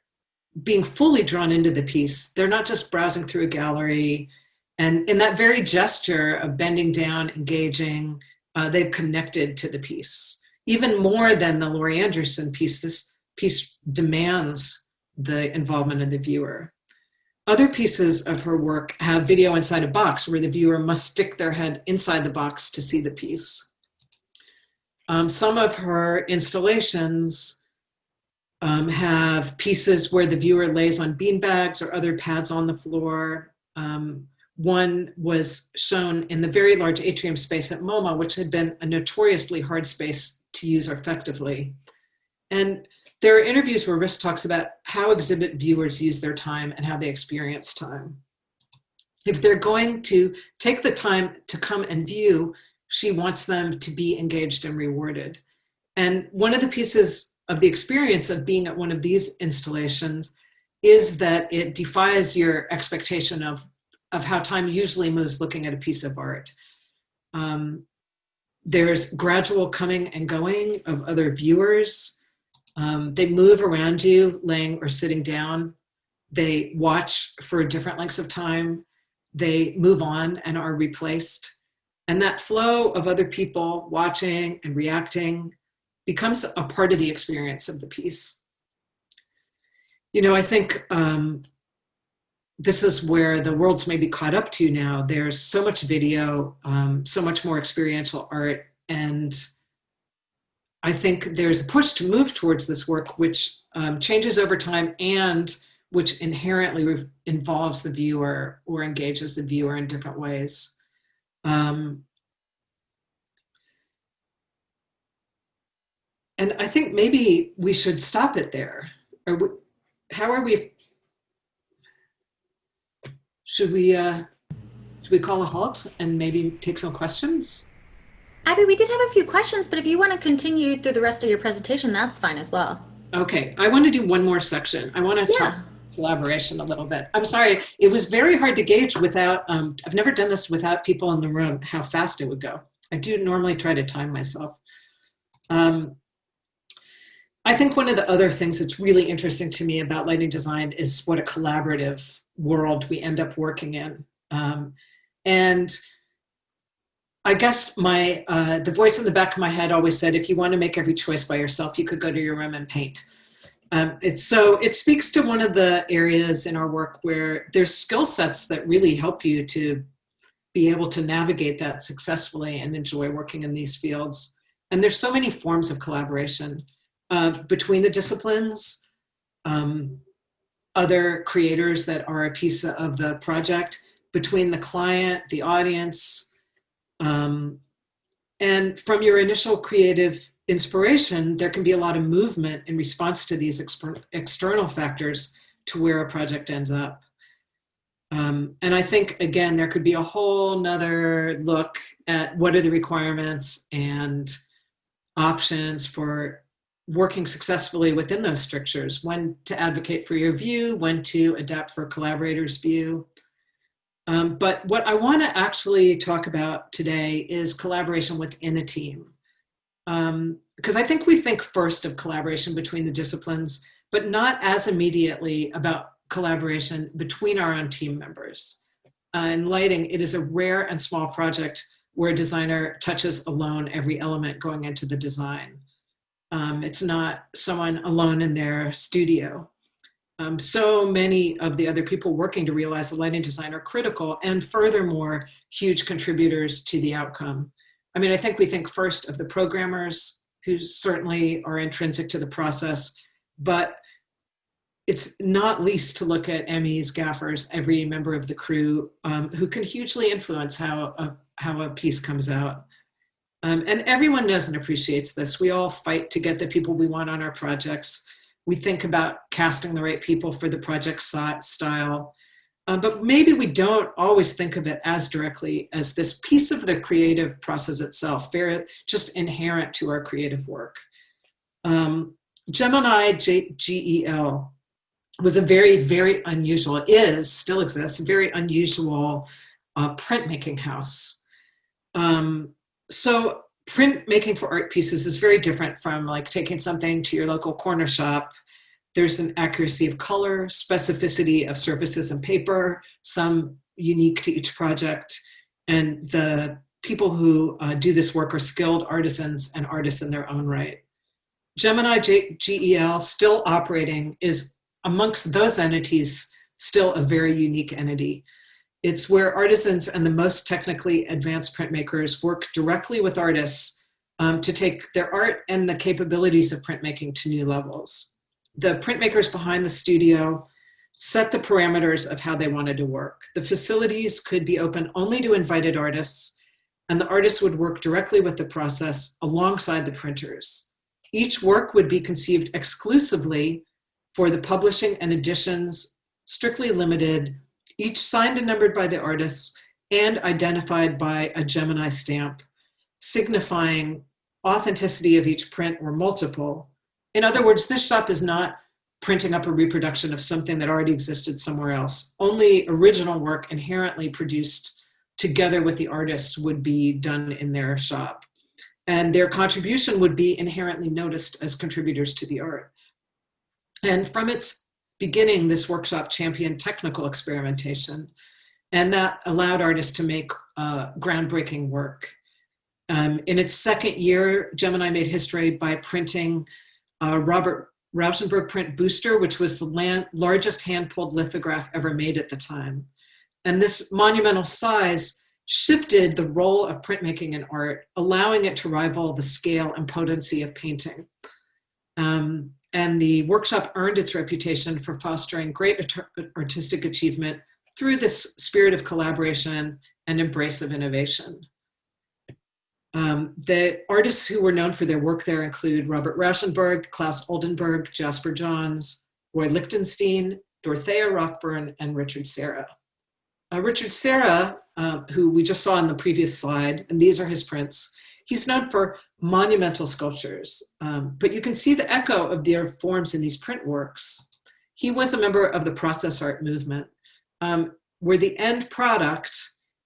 being fully drawn into the piece. They're not just browsing through a gallery. And in that very gesture of bending down, engaging, they've connected to the piece. Even more than the Laurie Anderson piece, this piece demands the involvement of the viewer. Other pieces of her work have video inside a box where the viewer must stick their head inside the box to see the piece. Some of her installations have pieces where the viewer lays on beanbags or other pads on the floor. One was shown in the very large atrium space at MoMA, which had been a notoriously hard space to use effectively. And there are interviews where Rist talks about how exhibit viewers use their time and how they experience time. If they're going to take the time to come and view, she wants them to be engaged and rewarded. And one of the pieces of the experience of being at one of these installations is that it defies your expectation of how time usually moves looking at a piece of art. There's gradual coming and going of other viewers. They move around you, laying or sitting down. They watch for different lengths of time. They move on and are replaced. And that flow of other people watching and reacting becomes a part of the experience of the piece. You know, I think this is where the world's maybe caught up to now. There's so much video, so much more experiential art, and I think there's a push to move towards this work which changes over time and which inherently involves the viewer or engages the viewer in different ways. And I think maybe we should stop it there. How are we? Should we? Should we call a halt and maybe take some questions? Abby, we did have a few questions, but if you want to continue through the rest of your presentation, that's fine as well. Okay, I want to do one more section. I want to talk Yeah. collaboration a little bit. I'm sorry, it was very hard to gauge without, I've never done this without people in the room, how fast it would go. I do normally try to time myself. I think one of the other things that's really interesting to me about lighting design is what a collaborative world we end up working in. And I guess the voice in the back of my head always said, if you want to make every choice by yourself, you could go to your room and paint. It speaks to one of the areas in our work where there's skill sets that really help you to be able to navigate that successfully and enjoy working in these fields. And there's so many forms of collaboration between the disciplines, other creators that are a piece of the project, between the client, the audience, and from your initial creative inspiration, there can be a lot of movement in response to these external factors to where a project ends up. And I think, again, there could be a whole nother look at what are the requirements and options for working successfully within those strictures, when to advocate for your view, when to adapt for a collaborator's view. But what I want to actually talk about today is collaboration within a team. Because I think we think first of collaboration between the disciplines, but not as immediately about collaboration between our own team members. In lighting, it is a rare and small project where a designer touches alone every element going into the design. It's not someone alone in their studio. So many of the other people working to realize the lighting design are critical and furthermore, huge contributors to the outcome. I mean, I think we think first of the programmers who certainly are intrinsic to the process, but it's not least to look at MEs, gaffers, every member of the crew who can hugely influence how a piece comes out. And everyone knows and appreciates this. We all fight to get the people we want on our projects. We think about casting the right people for the project style. But maybe we don't always think of it as directly as this piece of the creative process itself, very just inherent to our creative work. Gemini GEL was a very, very unusual, still exists, a very unusual printmaking house. So printmaking for art pieces is very different from like taking something to your local corner shop. There's an accuracy of color, specificity of surfaces and paper, some unique to each project. And the people who do this work are skilled artisans and artists in their own right. Gemini GEL, still operating, is amongst those entities still a very unique entity. It's where artisans and the most technically advanced printmakers work directly with artists to take their art and the capabilities of printmaking to new levels. The printmakers behind the studio set the parameters of how they wanted to work. The facilities could be open only to invited artists, and the artists would work directly with the process alongside the printers. Each work would be conceived exclusively for the publishing and editions, strictly limited, each signed and numbered by the artists and identified by a Gemini stamp, signifying authenticity of each print or multiple. In other words, this shop is not printing up a reproduction of something that already existed somewhere else. Only original work inherently produced together with the artist would be done in their shop. And their contribution would be inherently noticed as contributors to the art. And from its beginning, this workshop championed technical experimentation, and that allowed artists to make groundbreaking work. In its second year, Gemini made history by printing Robert Rauschenberg print booster, which was the largest hand-pulled lithograph ever made at the time. And this monumental size shifted the role of printmaking in art, allowing it to rival the scale and potency of painting. And the workshop earned its reputation for fostering great artistic achievement through this spirit of collaboration and embrace of innovation. The artists who were known for their work there include Robert Rauschenberg, Klaus Oldenburg, Jasper Johns, Roy Lichtenstein, Dorothea Rockburn, and Richard Serra. Richard Serra, who we just saw in the previous slide, and these are his prints, he's known for monumental sculptures, but you can see the echo of their forms in these print works. He was a member of the process art movement, where the end product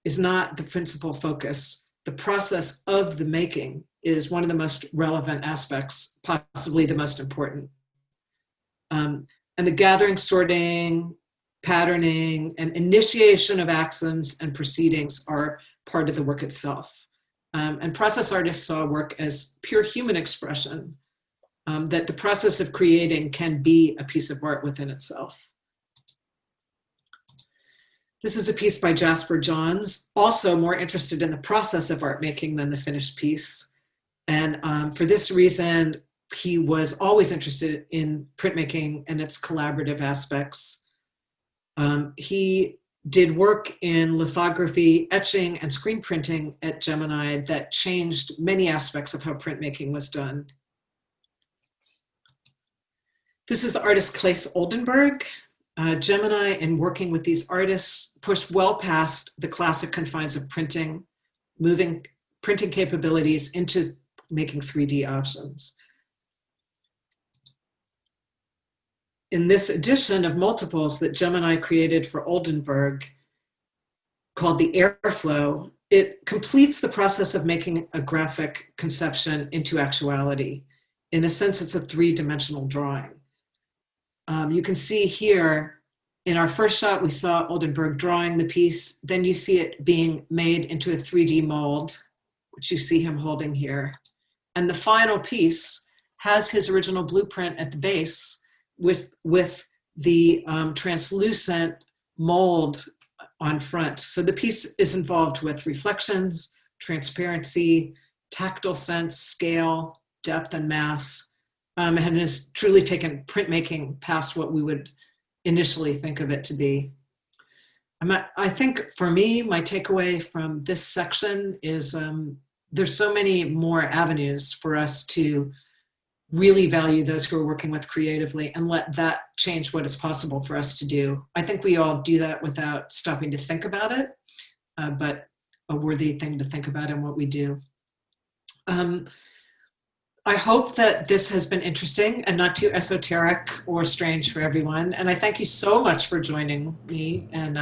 is not the principal focus. The process of the making is one of the most relevant aspects, possibly the most important. And the gathering, sorting, patterning, and initiation of actions and proceedings are part of the work itself. And process artists saw work as pure human expression, that the process of creating can be a piece of art within itself. This is a piece by Jasper Johns, also more interested in the process of art making than the finished piece. And for this reason, he was always interested in printmaking and its collaborative aspects. He did work in lithography, etching, and screen printing at Gemini that changed many aspects of how printmaking was done. This is the artist Claes Oldenburg. Gemini, in working with these artists, pushed well past the classic confines of printing, moving printing capabilities into making 3D options. In this edition of multiples that Gemini created for Oldenburg, called the Airflow, it completes the process of making a graphic conception into actuality. In a sense, it's a three-dimensional drawing. You can see here, in our first shot, we saw Oldenburg drawing the piece. Then you see it being made into a 3D mold, which you see him holding here. And the final piece has his original blueprint at the base with the translucent mold on front. So the piece is involved with reflections, transparency, tactile sense, scale, depth, and mass. And has truly taken printmaking past what we would initially think of it to be. I think for me, my takeaway from this section is there's so many more avenues for us to really value those who are working with creatively and let that change what is possible for us to do. I think we all do that without stopping to think about it, but a worthy thing to think about in what we do. I hope that this has been interesting and not too esoteric or strange for everyone. And I thank you so much for joining me and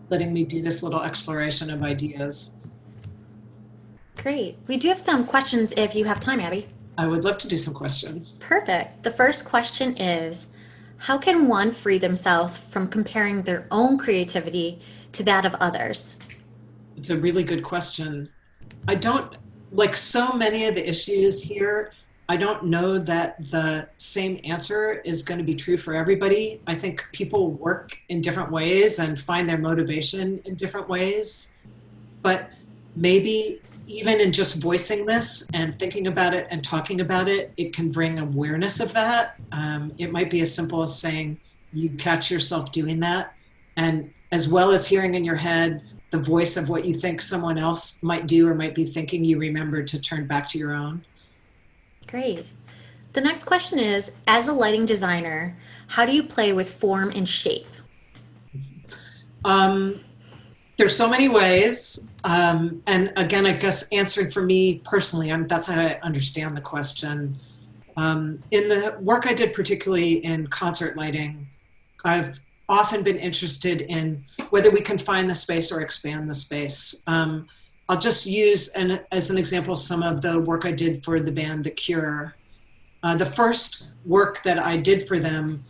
letting me do this little exploration of ideas. Great. We do have some questions if you have time, Abby. I would love to do some questions. Perfect. The first question is, how can one free themselves from comparing their own creativity to that of others? It's a really good question. I don't, like so many of the issues here, I don't know that the same answer is going to be true for everybody. I think people work in different ways and find their motivation in different ways. But maybe even in just voicing this and thinking about it and talking about it, it can bring awareness of that. It might be as simple as saying, you catch yourself doing that. And as well as hearing in your head the voice of what you think someone else might do or might be thinking, you remember to turn back to your own. Great. The next question is, as a lighting designer, how do you play with form and shape? There's so many ways. And again, I guess answering for me personally, that's how I understand the question. In the work I did, particularly in concert lighting, I've often been interested in whether we confine the space or expand the space. I'll just use as an example some of the work I did for the band The Cure. The first work that I did for them,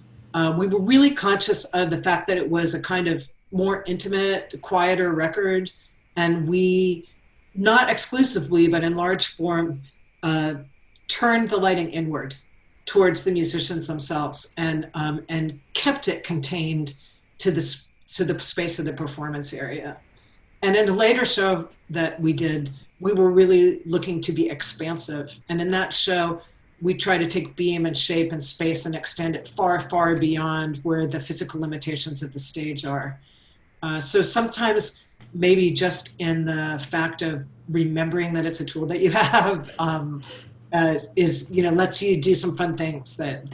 we were really conscious of the fact that it was a kind of more intimate, quieter record, and we, not exclusively, but in large form, turned the lighting inward towards the musicians themselves and kept it contained to the space of the performance area. And in a later show that we did, we were really looking to be expansive. And in that show, we try to take beam and shape and space and extend it far, far beyond where the physical limitations of the stage are. So sometimes maybe just in the fact of remembering that it's a tool that you have is, lets you do some fun things that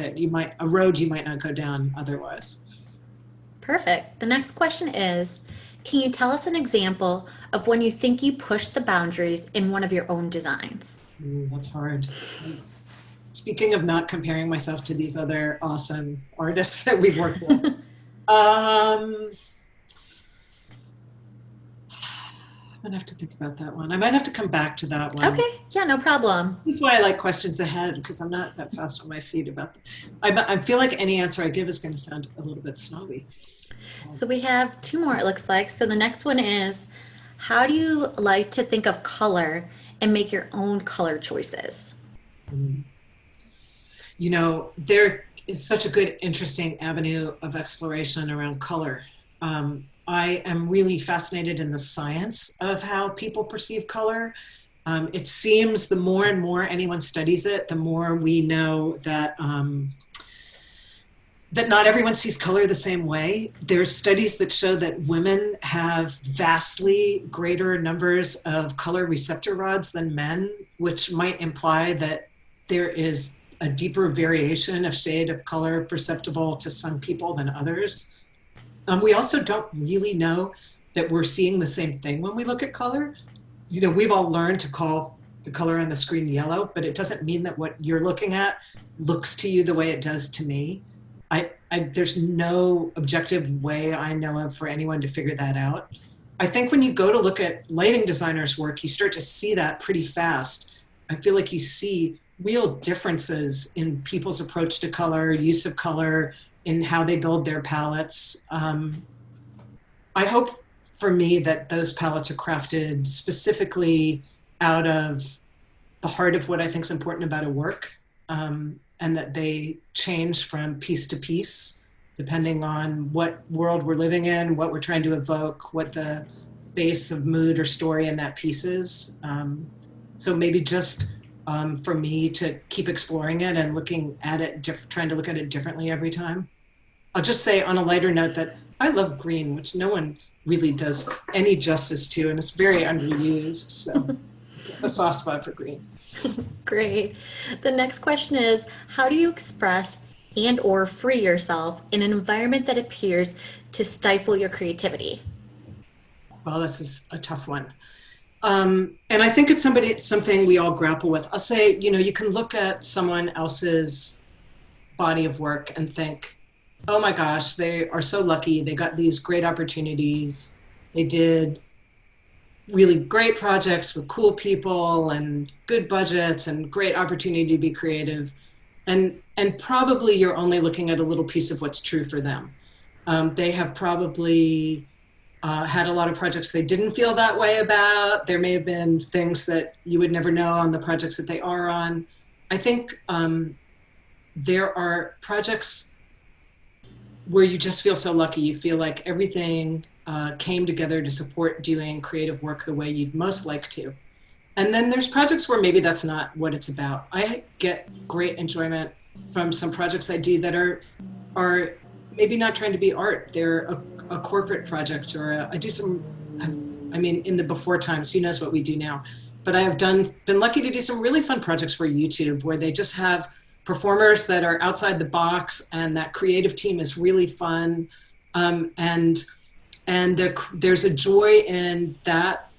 a road you might not go down otherwise. Perfect. The next question is, Can you tell us an example of when you think you pushed the boundaries in one of your own designs? Ooh, that's hard. Speaking of not comparing myself to these other awesome artists that we've worked with, I'm gonna have to think about that one. I might have to come back to that one. Okay, yeah, no problem. This is why I like questions ahead, because I'm not that fast on my feet about them. I feel like any answer I give is going to sound a little bit snobby. So we have two more, it looks like. So the next one is, how do you like to think of color and make your own color choices? You know, there is such a good, interesting avenue of exploration around color. I am really fascinated in the science of how people perceive color. It seems the more and more anyone studies it, the more we know that that not everyone sees color the same way. There's studies that show that women have vastly greater numbers of color receptor rods than men, which might imply that there is a deeper variation of shade of color perceptible to some people than others. We also don't really know that we're seeing the same thing when we look at color. You know, we've all learned to call the color on the screen yellow, but it doesn't mean that what you're looking at looks to you the way it does to me. There's no objective way I know of for anyone to figure that out. I think when you go to look at lighting designers' work, you start to see that pretty fast. I feel like you see real differences in people's approach to color, use of color, in how they build their palettes. I hope for me that those palettes are crafted specifically out of the heart of what I think is important about a work, and that they change from piece to piece, depending on what world we're living in, what we're trying to evoke, what the base of mood or story in that piece is. So maybe just for me to keep exploring it and looking at it, trying to look at it differently every time. I'll just say on a lighter note that I love green, which no one really does any justice to, and it's very underused. So a soft spot for green. Great. The next question is, how do you express and or free yourself in an environment that appears to stifle your creativity? Well, this is a tough one. And I think it's something we all grapple with. I'll say, you know, you can look at someone else's body of work and think, oh my gosh, they are so lucky. They got these great opportunities. They did really great projects with cool people and good budgets and great opportunity to be creative. And probably you're only looking at a little piece of what's true for them. They have probably had a lot of projects they didn't feel that way about. There may have been things that you would never know on the projects that they are on. I think there are projects where you just feel so lucky. You feel like everything came together to support doing creative work the way you'd most like to. And then there's projects where maybe that's not what it's about. I get great enjoyment from some projects I do that are maybe not trying to be art. They're a corporate project, or I do some, I mean, in the before times, who knows what we do now. But I have been lucky to do some really fun projects for YouTube where they just have performers that are outside the box, and that creative team is really fun. And there's a joy in that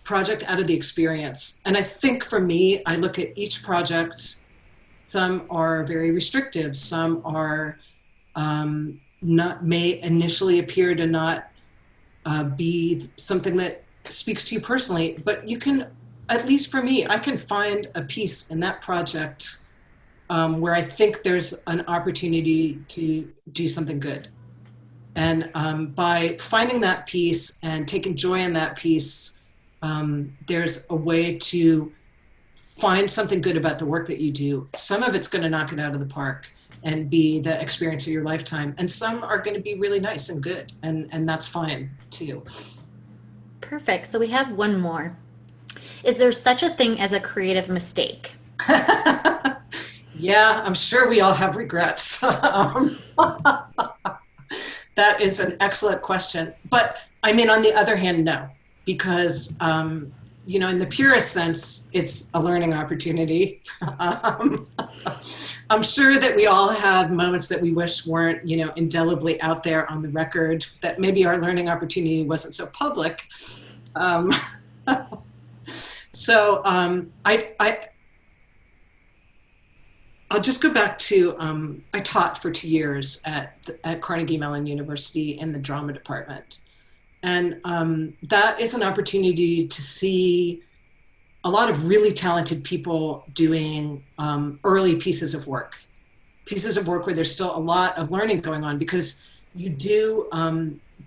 project out of the experience. And I think for me, I look at each project, some are very restrictive, some are may initially appear to not be something that speaks to you personally, but you can, at least for me, I can find a piece in that project where I think there's an opportunity to do something good. And by finding that piece and taking joy in that piece, there's a way to find something good about the work that you do. Some of it's going to knock it out of the park and be the experience of your lifetime. And some are going to be really nice and good. And that's fine too. Perfect. So we have one more. Is there such a thing as a creative mistake? Yeah, I'm sure we all have regrets. That is an excellent question. But I mean, on the other hand, no, because you know, in the purest sense, it's a learning opportunity. um, I'm sure that we all have moments that we wish weren't, you know, indelibly out there on the record, that maybe our learning opportunity wasn't so public. Um, so I'll just go back to, I taught for 2 years at Carnegie Mellon University in the drama department. And that is an opportunity to see a lot of really talented people doing early pieces of work where there's still a lot of learning going on, because you do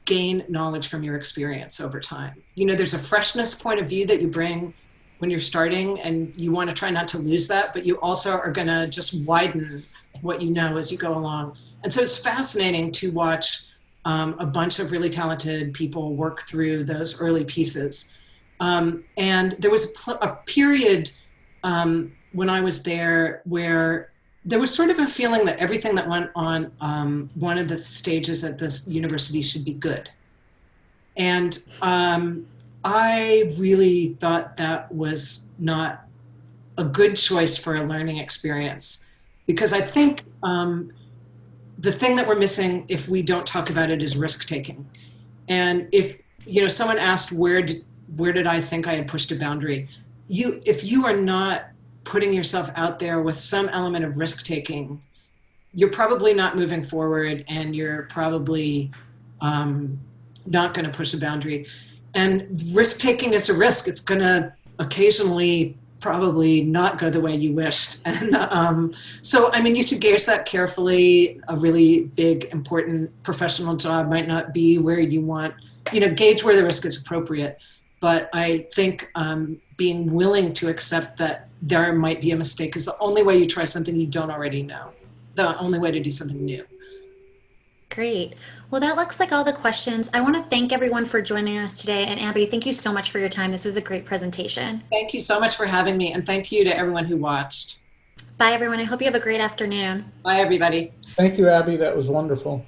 gain knowledge from your experience over time. You know, there's a freshness point of view that you bring when you're starting, and you want to try not to lose that, but you also are going to just widen what you know as you go along. And so it's fascinating to watch a bunch of really talented people work through those early pieces. And there was a period when I was there where there was sort of a feeling that everything that went on one of the stages at this university should be good. And I really thought that was not a good choice for a learning experience, because I think the thing that we're missing if we don't talk about it is risk-taking. And if, you know, someone asked, where did I think I had pushed a boundary? If you are not putting yourself out there with some element of risk-taking, you're probably not moving forward, and you're probably not going to push a boundary. And risk-taking is a risk. It's going to occasionally probably not go the way you wished. And so, I mean, you should gauge that carefully. A really big, important professional job might not be where you want, you know, gauge where the risk is appropriate. But I think being willing to accept that there might be a mistake is the only way you try something you don't already know. The only way to do something new. Great. Well, that looks like all the questions. I want to thank everyone for joining us today. And Abby, thank you so much for your time. This was a great presentation. Thank you so much for having me. And thank you to everyone who watched. Bye, everyone. I hope you have a great afternoon. Bye, everybody. Thank you, Abby. That was wonderful.